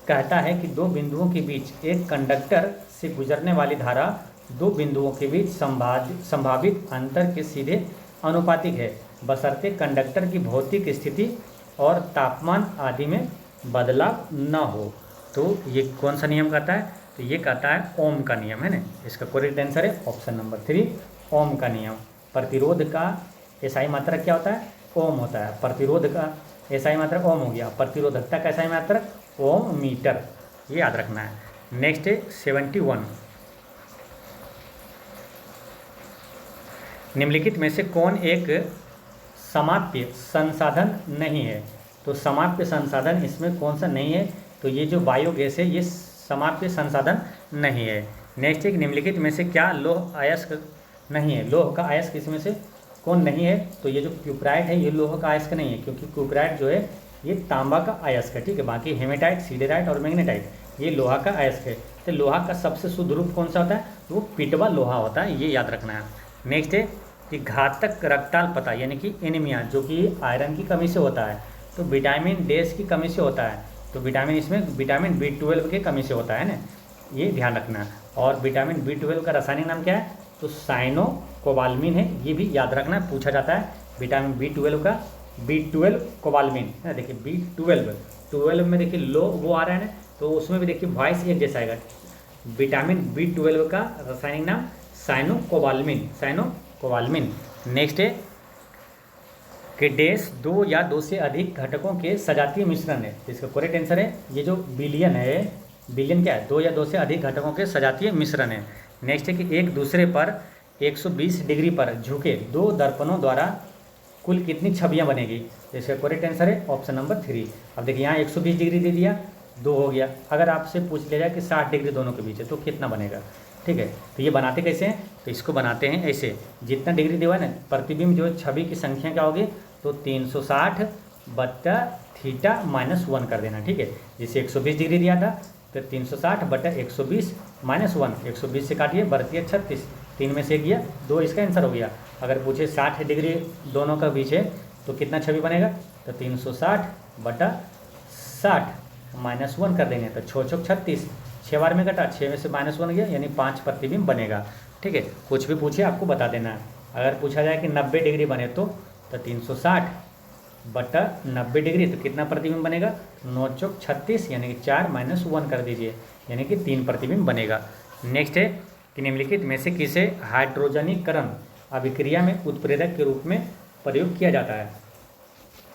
कहता है कि दो बिंदुओं के बीच एक कंडक्टर से गुजरने वाली धारा दो बिंदुओं के बीच संभावित अंतर के सीधे अनुपातिक है, बशर्ते कंडक्टर की भौतिक स्थिति और तापमान आदि में बदलाव न हो। तो ये कौन सा नियम कहता है? तो ये कहता है ओम का नियम, है ना। इसका करेक्ट आंसर है ऑप्शन नंबर 3, ओम का नियम। प्रतिरोध का एसआई मात्रक क्या होता है? ओम होता है। प्रतिरोध का एसआई मात्रक ओम हो गया। प्रतिरोधकता का एसआई मात्रक ओम मीटर, ये याद रखना है। नेक्स्ट है 71, निम्नलिखित में से कौन एक समाप्य संसाधन नहीं है? तो समाप्य संसाधन इसमें कौन सा नहीं है? तो ये जो बायोगैस है ये समाप्य संसाधन नहीं है। नेक्स्ट है कि निम्नलिखित में से क्या लौह अयस्क नहीं है? लोह का अयस्क इसमें से कौन नहीं है? तो ये जो क्यूपराइट है ये लोह का अयस्क नहीं है, क्योंकि क्यूपराइट जो है ये तांबा का अयस्क है, ठीक है। बाकी हेमेटाइट, सिडेराइट और मैग्नेटाइट ये लोहा का अयस्क है। तो लोहा का सबसे शुद्ध रूप कौन सा होता है? तो वो पिटवा लोहा होता है, ये याद रखना है। नेक्स्ट है कि घातक रक्ताल्पता यानी कि एनीमिया जो कि आयरन की कमी से होता है, तो विटामिन डी की कमी से होता है। तो विटामिन इसमें विटामिन B12 की कमी से होता है ना, ये ध्यान रखना है। और विटामिन B12 का रासायनिक नाम क्या है? तो साइनोकोबाल्मिन है, ये भी याद रखना, पूछा जाता है। विटामिन B12 का B12 कोबाल्मिन है ना। देखिए B12 में देखिए लो वो आ रहा है ना, तो उसमें भी देखिए वॉइस एक जैसा आएगा। विटामिन B12 का रासायनिक नाम साइनोकोबाल्मिन। नेक्स्ट है कि डैश दो या दो से अधिक घटकों के सजातीय मिश्रण है। इसका करेक्ट आंसर है ये जो बिलियन है। बिलियन क्या है? दो या दो से अधिक घटकों के सजातीय मिश्रण है। नेक्स्ट है कि एक दूसरे पर 120 डिग्री पर झुके दो दर्पणों द्वारा कुल कितनी छवियां बनेगी? तो इसका करेक्ट आंसर है ऑप्शन नंबर 3। अब देखिए यहाँ 120 डिग्री दे दिया, 2 हो गया। अगर आपसे पूछ लिया जाए कि 60 डिग्री दोनों के बीच है तो कितना बनेगा? ठीक है, तो ये बनाते कैसे हैं? तो इसको बनाते हैं ऐसे, जितना डिग्री दिया है ना प्रतिबिंब जो छवि की संख्या क्या होगी? तो 360 बट्टा थीटा -1 कर देना, ठीक है। जैसे 120 डिग्री दिया था तो 360 बट्टा 120 -1, 120 से काटिए बढ़ती है 36, 3 में से गया 2, इसका आंसर हो गया। अगर पूछे 60 डिग्री दोनों का बीच है तो कितना छवि बनेगा? तो 360 बटा 60 -1 कर देंगे तो 6 चौक 36, 6 बार में कटा, 6 में से -1 गया यानी 5 प्रतिबिंब बनेगा, ठीक है। कुछ भी पूछे आपको बता देना है। अगर पूछा जाए कि 90 डिग्री बने तो 360 बटा 90 डिग्री तो कितना प्रतिबिंब बनेगा? 9 चौक 36 यानी कि 4 -1 कर दीजिए यानी कि 3 प्रतिबिंब बनेगा। नेक्स्ट है कि निम्नलिखित में से किसे हाइड्रोजनीकरण अभिक्रिया में उत्प्रेरक के रूप में प्रयोग किया जाता है?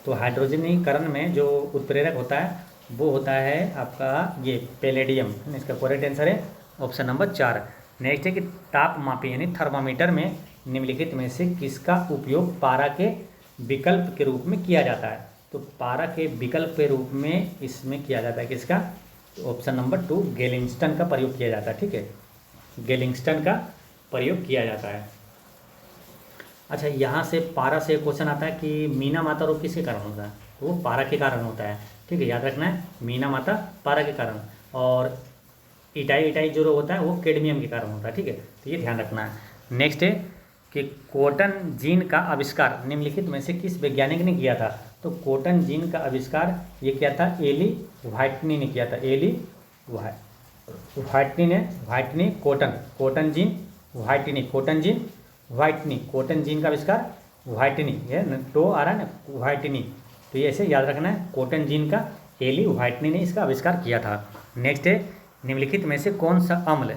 तो हाइड्रोजनीकरण में जो उत्प्रेरक होता है वो होता है आपका ये पैलेडियम। इसका करेक्ट आंसर है ऑप्शन नंबर 4। नेक्स्ट है कि तापमापी यानी थर्मामीटर में निम्नलिखित में से किसका उपयोग पारा के विकल्प के रूप में किया जाता है? तो पारा के विकल्प के रूप में इसमें किया जाता है किसका? तो ऑप्शन नंबर 2 गेलिंगस्टन का प्रयोग किया जाता है, ठीक है। गेलिंगस्टन का प्रयोग किया जाता है। अच्छा, यहाँ से पारा से क्वेश्चन आता है कि मीना माता रोग किसके कारण होता है? तो वो पारा के कारण होता है, ठीक है, याद रखना है। मीना माता पारा के कारण, और इटाई जो रोग होता है वो कैडमियम के कारण होता है, ठीक है, तो ये ध्यान रखना है। नेक्स्ट है कि कोटन जीन का आविष्कार निम्नलिखित में से किस वैज्ञानिक ने किया था? तो कोटन जीन का आविष्कार ये किया था एली व्हाइटनी ने किया था। Eli Whitney cotton gin Whitney cotton gin का आविष्कार व्हाइटनी, ये तो आ रहा है ना व्हाइटनी, तो ये ऐसे याद रखना है। कोटन जीन का एली व्हाइटनी ने इसका आविष्कार किया था। नेक्स्ट है निम्नलिखित में से कौन सा अम्ल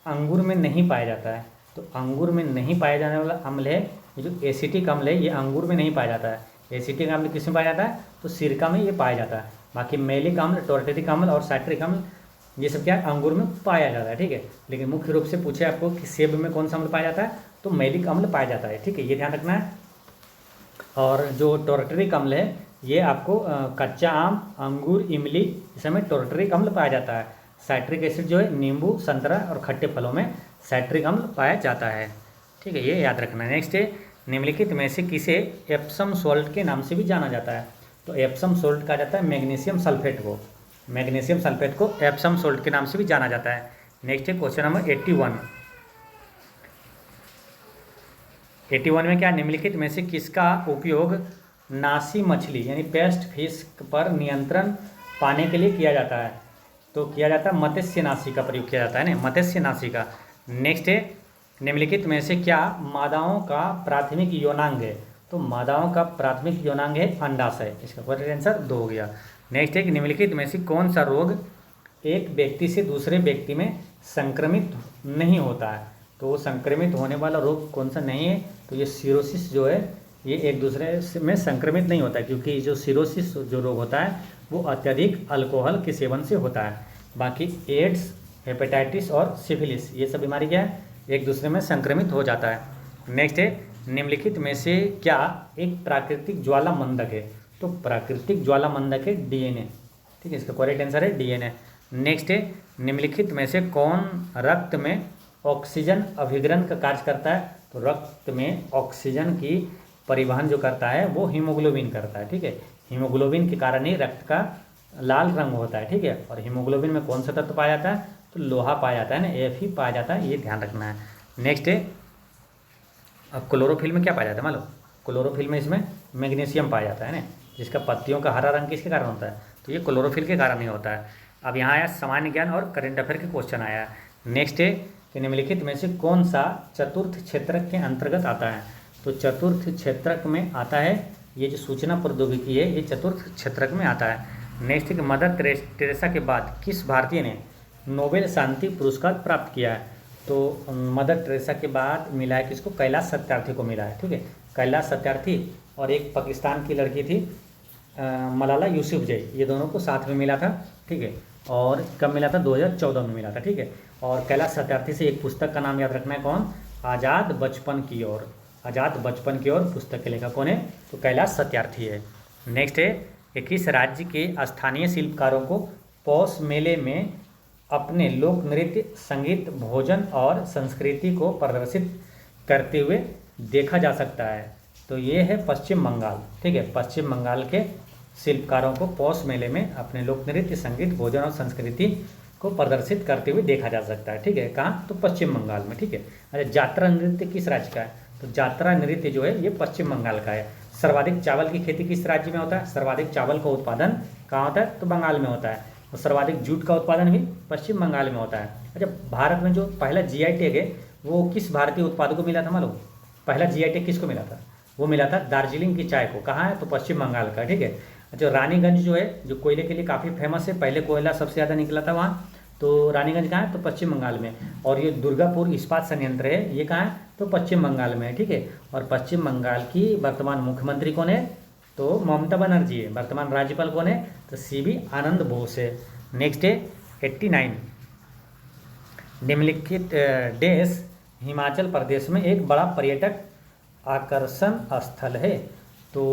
अंगूर में नहीं पाया जाता है? तो अंगूर में नहीं पाया जाने वाला अम्ल है ये जो एसिटिक अम्ल है, ये अंगूर में नहीं पाया जाता है। एसिटिक अम्ल किस में पाया जाता है? तो सिरका में ये पाया जाता है। बाकी मैलिक अम्ल, टॉर्टेटिक अम्ल और साइट्रिक अम्ल ये सब क्या है, अंगूर में पाया जाता है, ठीक है। लेकिन मुख्य रूप से पूछे आपको कि सेब में कौन सा अम्ल पाया जाता है, तो मैलिक अम्ल पाया जाता है, ठीक है, ये ध्यान रखना है। और जो टोर्टरिक अम्ल है ये आपको कच्चा आम, अंगूर, इमली इस समय टोर्टरिक अम्ल पाया जाता है। साइट्रिक एसिड जो है नींबू, संतरा और खट्टे फलों में साइट्रिक अम्ल पाया जाता है, ठीक है, ये याद रखना है। नेक्स्ट है, निम्नलिखित में से किसे एप्सम सॉल्ट के नाम से भी जाना जाता है, तो एप्सम सॉल्ट कहा जाता है मैग्नीशियम सल्फेट को, मैग्नीशियम सल्फेट को एप्सम सॉल्ट के नाम से भी जाना जाता है। नेक्स्ट है क्वेश्चन नंबर 81 में क्या, निम्नलिखित में से किसका उपयोग नासी मछली यानी पेस्ट फिश पर नियंत्रण पाने के लिए किया जाता है, तो किया जाता है मत्स्यनाशी का प्रयोग किया जाता है ना, मत्स्यनाशी का। नेक्स्ट है, निम्नलिखित में से क्या मादाओं का प्राथमिक यौनांग है, तो मादाओं का प्राथमिक यौनांग है अंडाशय, इसका करेक्ट आंसर 2 हो गया। नेक्स्ट है कि निम्नलिखित में से कौन सा रोग एक व्यक्ति से दूसरे व्यक्ति में संक्रमित नहीं होता है, तो संक्रमित होने वाला रोग कौन सा नहीं है, तो ये सिरोसिस जो है ये एक दूसरे में संक्रमित नहीं होता है, क्योंकि जो सिरोसिस जो रोग होता है वो अत्यधिक अल्कोहल के सेवन से होता है। बाकी एड्स, हेपेटाइटिस और सिफिलिस ये सब बीमारी क्या है, एक दूसरे में संक्रमित हो जाता है। नेक्स्ट है, निम्नलिखित में से क्या एक प्राकृतिक ज्वाला मंदक है, तो प्राकृतिक ज्वाला मंदक है डीएनए, ठीक है, इसका करेक्ट आंसर है डीएनए। नेक्स्ट है, निम्नलिखित में से कौन रक्त में ऑक्सीजन अभिग्रहण का कार्य करता है, तो रक्त में ऑक्सीजन की परिवहन जो करता है वो हीमोग्लोबिन करता है, ठीक है, हीमोग्लोबिन के कारण ही रक्त का लाल रंग होता है, ठीक है। और हीमोग्लोबिन में कौन सा तत्व पाया जाता है, तो लोहा पाया जाता है ना, एफ ही पाया जाता है, ये ध्यान रखना है। नेक्स्ट है, अब क्लोरोफिल में क्या पाया जाता है, मान लो क्लोरोफिल में इसमें मैग्नीशियम पाया जाता है ना, जिसका पत्तियों का हरा रंग किसके कारण होता है, तो ये क्लोरोफिल के कारण ही होता है। अब यहाँ आया सामान्य ज्ञान और करंट अफेयर के क्वेश्चन आया। नेक्स्ट है कि निम्नलिखित में से कौन सा चतुर्थ क्षेत्रक के अंतर्गत आता है, तो चतुर्थ क्षेत्रक में आता है ये जो सूचना प्रौद्योगिकी है, ये चतुर्थ क्षेत्रक में आता है। नेक्स्ट है कि मदर टेरेसा के बाद किस भारतीय ने नोबेल शांति पुरस्कार प्राप्त किया है, तो मदर टेरेसा के बाद मिला है किसको, कैलाश सत्यार्थी को मिला है, ठीक है, कैलाश सत्यार्थी और एक पाकिस्तान की लड़की थी मलाला यूसुफजई, ये दोनों को साथ में मिला था, ठीक है, और कब मिला था, 2014 में मिला था, ठीक है। और कैलाश सत्यार्थी से एक पुस्तक का नाम याद रखना है, कौन, आज़ाद बचपन की ओर, आज़ाद बचपन की ओर पुस्तक के लेखक कौन है, तो कैलाश सत्यार्थी है। नेक्स्ट है कि किस राज्य के स्थानीय शिल्पकारों को पौष मेले में अपने लोक नृत्य, संगीत, भोजन और संस्कृति को प्रदर्शित करते हुए देखा जा सकता है, तो ये है पश्चिम बंगाल, ठीक है, पश्चिम बंगाल के शिल्पकारों को पौष मेले में अपने लोक नृत्य, संगीत, भोजन और संस्कृति को प्रदर्शित करते हुए देखा जा सकता है, ठीक है, कहाँ, तो पश्चिम बंगाल में, ठीक है। अच्छा, यात्रा नृत्य किस राज्य का है, तो यात्रा नृत्य जो है ये पश्चिम बंगाल का है। सर्वाधिक चावल की खेती किस राज्य में होता है, सर्वाधिक चावल का उत्पादन कहाँ होता है, तो बंगाल में होता है। और सर्वाधिक जूट का उत्पादन भी पश्चिम बंगाल में होता है। अच्छा, भारत में जो पहला जीआई टैग है वो किस भारतीय उत्पाद को मिला था मालूम, पहला जीआई टैग किसको मिला था, वो मिला था दार्जिलिंग की चाय को, कहाँ है, तो पश्चिम बंगाल का, ठीक है। अच्छा, रानीगंज जो है जो कोयले के लिए काफ़ी फेमस है, पहले कोयला सबसे ज़्यादा निकला था वहाँ, तो रानीगंज कहाँ है, तो पश्चिम बंगाल में। और ये दुर्गापुर इस्पात संयंत्र है, ये कहाँ है, तो पश्चिम बंगाल में है, ठीक है। और पश्चिम बंगाल की वर्तमान मुख्यमंत्री कौन है, तो ममता बनर्जी है। वर्तमान राज्यपाल कौन है, तो सीवी आनंद बोस है। नेक्स्ट है 89, निम्नलिखित देश हिमाचल प्रदेश में एक बड़ा पर्यटक आकर्षण स्थल है, तो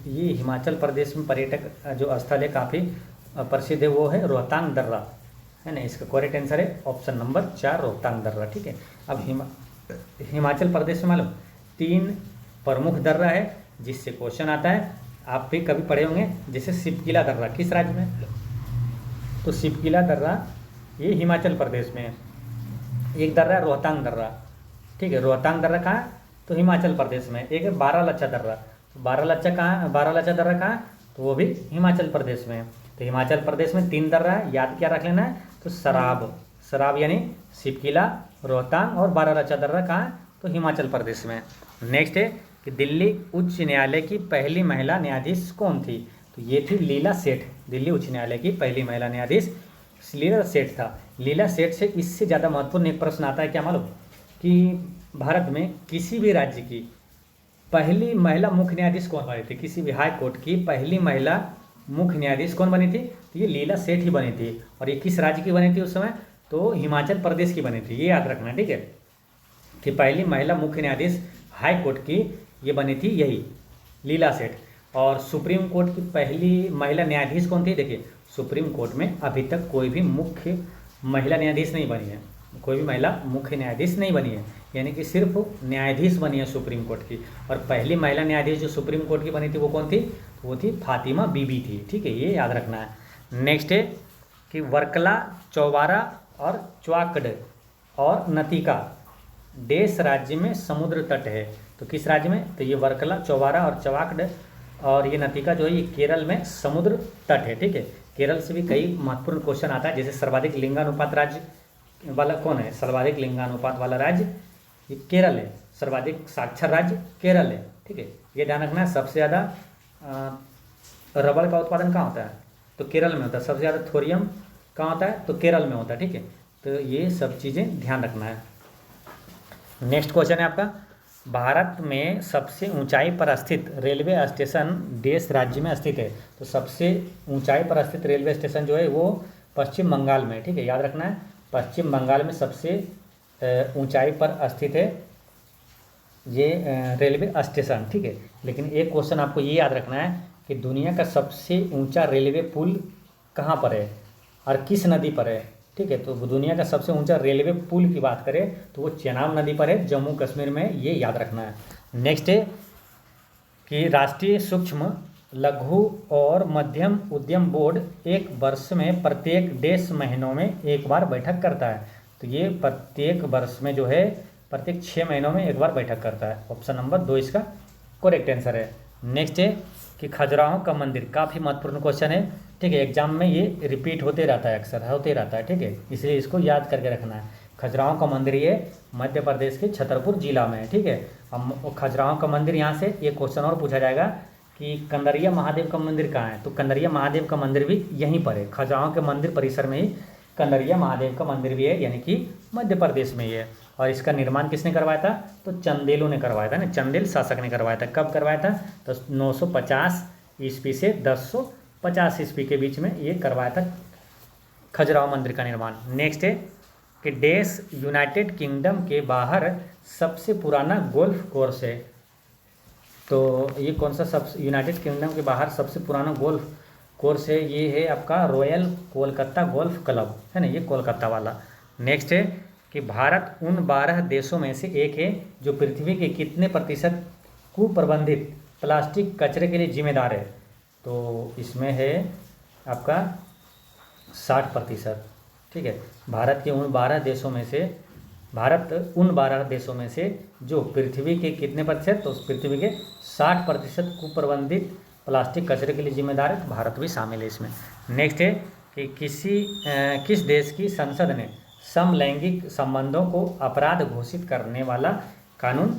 ये हिमाचल प्रदेश में पर्यटक जो स्थल है काफ़ी प्रसिद्ध है, वो है रोहतांग दर्रा, है ना, इसका करेक्ट आंसर है ऑप्शन नंबर 4 रोहतांग दर्रा, ठीक है। अब हिमाचल प्रदेश में मालूम 3 प्रमुख दर्रा है जिससे क्वेश्चन आता है, आप भी कभी पढ़े होंगे, जैसे शिवकिला दर्रा किस राज्य में, तो शिवकिला दर्रा ये हिमाचल प्रदेश में है। एक दर्रा है रोहतांग दर्रा, ठीक है, रोहतांग दर्रा कहाँ है, तो हिमाचल प्रदेश में। एक है बारालाचा दर्रा, तो बारालाचा कहाँ है, बारालाचा दर्रा कहाँ है, तो वो भी हिमाचल प्रदेश में है। तो हिमाचल प्रदेश में 3 दर्रा है, याद क्या रख लेना है, तो सराब यानी शिवकिला, रोहतांग और बारालाचा दर्रा कहाँ है, तो हिमाचल प्रदेश में। नेक्स्ट है कि दिल्ली उच्च न्यायालय की पहली महिला न्यायाधीश कौन थी, तो ये थी लीला सेठ। दिल्ली उच्च न्यायालय की पहली महिला न्यायाधीश लीला सेठ था। लीला सेठ से इससे ज़्यादा महत्वपूर्ण एक प्रश्न आता है, क्या मालूम, कि भारत में किसी भी राज्य की पहली महिला मुख्य न्यायाधीश कौन बनी थी, किसी भी हाई कोर्ट की पहली महिला मुख्य न्यायाधीश कौन बनी थी? तो ये लीला सेठ ही बनी थी। और ये किस राज्य की बनी थी उस समय? तो हिमाचल प्रदेश की बनी थी, ये याद रखना, ठीक है। कि पहली महिला मुख्य न्यायाधीश हाई कोर्ट की ये बनी थी यही लीला सेठ। और सुप्रीम कोर्ट की पहली महिला न्यायाधीश कौन थी? देखिए, सुप्रीम कोर्ट में अभी तक कोई भी मुख्य महिला न्यायाधीश नहीं बनी है, कोई भी महिला मुख्य न्यायाधीश नहीं बनी है, यानी कि सिर्फ न्यायाधीश बनी है सुप्रीम कोर्ट की। और पहली महिला न्यायाधीश जो सुप्रीम कोर्ट की बनी थी वो कौन थी? वो थी फातिमा बीबी थी, ठीक है, ये याद रखना है। नेक्स्ट है कि वर्कला, चौबारा और च्वाकड और नतिका देश राज्य में समुद्र तट है। तो किस राज्य में? तो ये वर्कला, चौबारा और चवाकड और ये नतिका जो है ये केरल में समुद्र तट है, ठीक है। केरल से भी कई महत्वपूर्ण क्वेश्चन आता है, जैसे सर्वाधिक लिंगानुपात राज्य वाला कौन है? सर्वाधिक लिंगानुपात वाला राज्य ये केरल है। सर्वाधिक साक्षर राज्य केरल है, ठीक है, ये ध्यान रखना है। सबसे ज़्यादा रबड़ का उत्पादन कहाँ होता है? तो केरल में होता है। सबसे ज़्यादा थोरियम कहाँ होता है? तो केरल में होता है, ठीक है। तो ये सब चीज़ें ध्यान रखना है। नेक्स्ट क्वेश्चन है आपका, भारत में सबसे ऊंचाई पर स्थित रेलवे स्टेशन देश राज्य में स्थित है। तो सबसे ऊंचाई पर स्थित रेलवे स्टेशन जो है वो पश्चिम बंगाल में, ठीक है, याद रखना है। पश्चिम बंगाल में सबसे ऊंचाई पर स्थित है ये रेलवे स्टेशन, ठीक है। लेकिन एक क्वेश्चन आपको ये याद रखना है कि दुनिया का सबसे ऊंचा रेलवे पुल कहाँ पर है और किस नदी पर है, ठीक है। तो दुनिया का सबसे ऊंचा रेलवे पुल की बात करें तो वो चेनाब नदी पर है, जम्मू कश्मीर में, ये याद रखना है। नेक्स्ट है कि राष्ट्रीय सूक्ष्म लघु और मध्यम उद्यम बोर्ड एक वर्ष में प्रत्येक 10 महीनों में एक बार बैठक करता है। तो ये प्रत्येक वर्ष में जो है प्रत्येक 6 महीनों में एक बार बैठक करता है। ऑप्शन नंबर 2 इसका करेक्ट आंसर है। नेक्स्ट है कि खजुराहो का मंदिर, काफ़ी महत्वपूर्ण क्वेश्चन है, ठीक है। एग्जाम में ये रिपीट होते रहता है, अक्सर होते रहता है, ठीक है, इसलिए इसको याद करके रखना है। खजुराहो का मंदिर ये मध्य प्रदेश के छतरपुर जिला में है, ठीक है। अब खजुराहो का मंदिर, यहाँ से ये क्वेश्चन और पूछा जाएगा कि कंदरिया महादेव का मंदिर कहाँ है? तो कंदरिया महादेव का मंदिर भी यहीं पर है, खजुराहो के मंदिर परिसर में ही कंदरिया महादेव का मंदिर भी है, यानी कि मध्य प्रदेश में ही है। और इसका निर्माण किसने करवाया था? तो चंदेलों ने करवाया था ना, चंदेल शासक ने करवाया था। कब करवाया था? तो 950 ईस्वी से 1050 ईस्वी के बीच में ये करवाया था खजुराहो मंदिर का निर्माण। नेक्स्ट है कि देश यूनाइटेड किंगडम के बाहर सबसे पुराना गोल्फ कोर्स है। तो ये कौन सा सब यूनाइटेड किंगडम के बाहर सबसे पुराना गोल्फ कोर्स है? ये है आपका रॉयल कोलकाता गोल्फ क्लब, है ना, ये कोलकाता वाला। नेक्स्ट है कि भारत उन 12 देशों में से एक है जो पृथ्वी के कितने प्रतिशत कुप्रबंधित प्लास्टिक कचरे के लिए जिम्मेदार है? तो इसमें है आपका 60%, ठीक है। भारत उन 12 देशों में से जो पृथ्वी के कितने प्रतिशत? तो उस पृथ्वी के 60% कुप्रबंधित प्लास्टिक कचरे के लिए जिम्मेदार है, तो भारत भी शामिल है इसमें। नेक्स्ट है कि किस देश की संसद ने समलैंगिक संबंधों को अपराध घोषित करने वाला कानून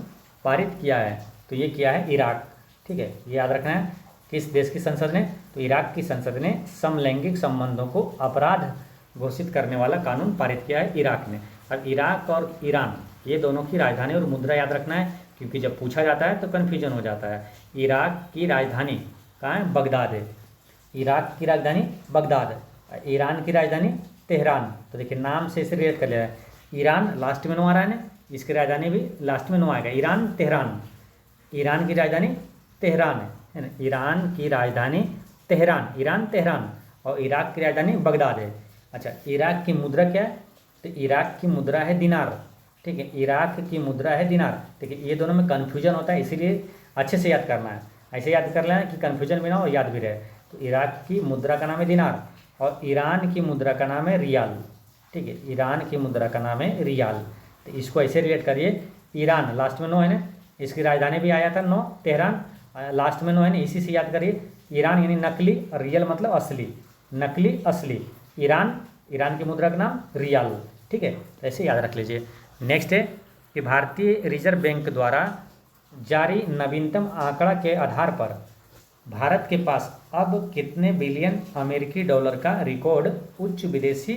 पारित किया है? तो ये किया है इराक, ठीक है, ये याद रखना है। किस देश की संसद ने? तो इराक की संसद ने समलैंगिक संबंधों को अपराध घोषित करने वाला कानून पारित किया है इराक ने। अब इराक और ईरान ये दोनों की राजधानी और मुद्रा याद रखना है, क्योंकि जब पूछा जाता है तो कन्फ्यूजन हो जाता है। इराक की राजधानी कहाँ है? बगदाद है। इराक की राजधानी बगदाद है, ईरान की राजधानी तेहरान। तो देखिए नाम से इसे रिलेट कर लिया है। ईरान लास्ट में नो आ रहा है ना, इसकी राजधानी भी लास्ट में नो आएगा। ईरान तेहरान, ईरान की राजधानी तेहरान है ना, ईरान की राजधानी तेहरान, ईरान तेहरान, और इराक की राजधानी बगदाद है। अच्छा, इराक की मुद्रा क्या है? तो इराक की मुद्रा है दिनार, ठीक है, इराक की मुद्रा है दिनार, ठीक है। ये दोनों में कन्फ्यूजन होता है, इसीलिए अच्छे से याद करना है, ऐसे याद कर लेना कि कन्फ्यूजन भी ना हो, याद भी रहे। तो इराक की मुद्रा का नाम है दिनार और ईरान की मुद्रा का नाम है रियाल, ठीक है, ईरान की मुद्रा का नाम है रियाल। तो इसको ऐसे रिलेट करिए, ईरान लास्ट में नो है ना, इसकी राजधानी भी आया था नो, तेहरान लास्ट में नो है ना, इसी से याद करिए। ईरान यानी नकली और रियल मतलब असली, नकली असली, ईरान, ईरान की मुद्रा का नाम रियाल, ठीक है, तो ऐसे याद रख लीजिए। नेक्स्ट है कि भारतीय रिजर्व बैंक द्वारा जारी नवीनतम आंकड़ा के आधार पर भारत के पास अब कितने बिलियन अमेरिकी डॉलर का रिकॉर्ड उच्च विदेशी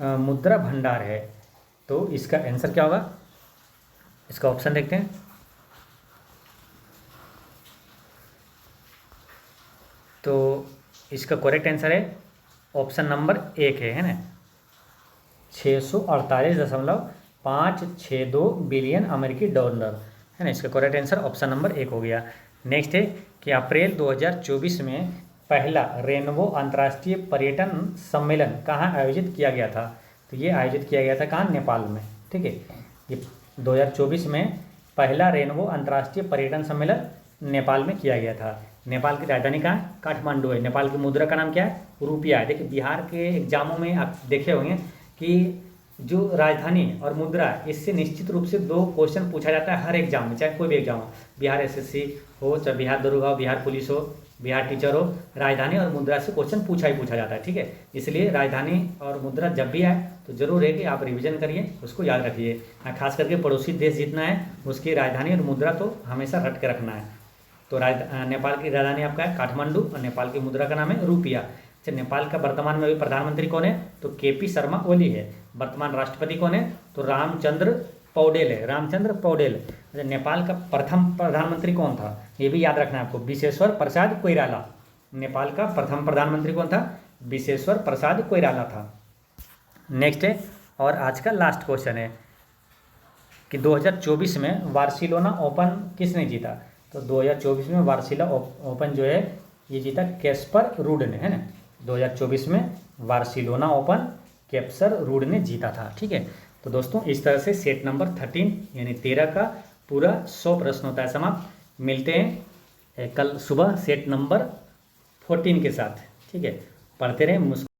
मुद्रा भंडार है? तो इसका आंसर क्या होगा? इसका ऑप्शन देखते हैं। तो इसका करेक्ट आंसर है ऑप्शन नंबर 1 है ना, 648.562 बिलियन अमेरिकी डॉलर है ना। इसका करेक्ट आंसर ऑप्शन नंबर 1 हो गया। नेक्स्ट है कि अप्रैल 2024 में पहला रेनबो अंतर्राष्ट्रीय पर्यटन सम्मेलन कहाँ आयोजित किया गया था? तो ये आयोजित किया गया था कहाँ? नेपाल में। ठीक है, ये 2024 में पहला रेनबो अंतर्राष्ट्रीय पर्यटन सम्मेलन नेपाल में किया गया था। नेपाल की राजधानी कहाँ है? काठमांडू है। नेपाल की मुद्रा का नाम क्या है? रुपया है। देखिए बिहार के एग्जामों में आप देखे होंगे कि जो राजधानी और मुद्रा, इससे निश्चित रूप से 2 क्वेश्चन पूछा जाता है हर एग्जाम में, चाहे कोई भी एग्जाम हो, बिहार एसएससी हो, चाहे बिहार दरोगा हो, बिहार पुलिस हो, बिहार टीचर हो, राजधानी और मुद्रा से क्वेश्चन पूछा ही पूछा जाता है। ठीक है, इसलिए राजधानी और मुद्रा जब भी आए तो जरूर है कि आप रिवीजन करिए, उसको याद रखिए। खास करके पड़ोसी देश जितना है उसकी राजधानी और मुद्रा तो हमेशा रट के रखना है। तो नेपाल की राजधानी आपका है काठमांडू और नेपाल की मुद्रा का नाम है रुपया। अच्छा, नेपाल का वर्तमान में अभी प्रधानमंत्री कौन है? तो केपी शर्मा ओली है। वर्तमान राष्ट्रपति कौन है? तो रामचंद्र पौडेल है, रामचंद्र पौडेल। अच्छा, नेपाल का प्रथम प्रधानमंत्री कौन था? ये भी याद रखना है आपको, विशेश्वर प्रसाद कोइराला। नेपाल का प्रथम प्रधानमंत्री कौन था? विशेश्वर प्रसाद कोइराला था। नेक्स्ट है और आज का लास्ट क्वेश्चन है कि 2024 में बार्सिलोना ओपन किसने जीता? तो 2024 में बार्सिलोना ओपन जो है ये जीता कैस्पर रूड ने, है ना। 2024 में बार्सिलोना ओपन कैस्पर रूड ने जीता था। ठीक है, तो दोस्तों इस तरह से सेट नंबर 13 यानी 13 का पूरा 100 प्रश्न होता है समाप्त। मिलते हैं कल सुबह सेट नंबर 14 के साथ। ठीक है, पढ़ते रहें।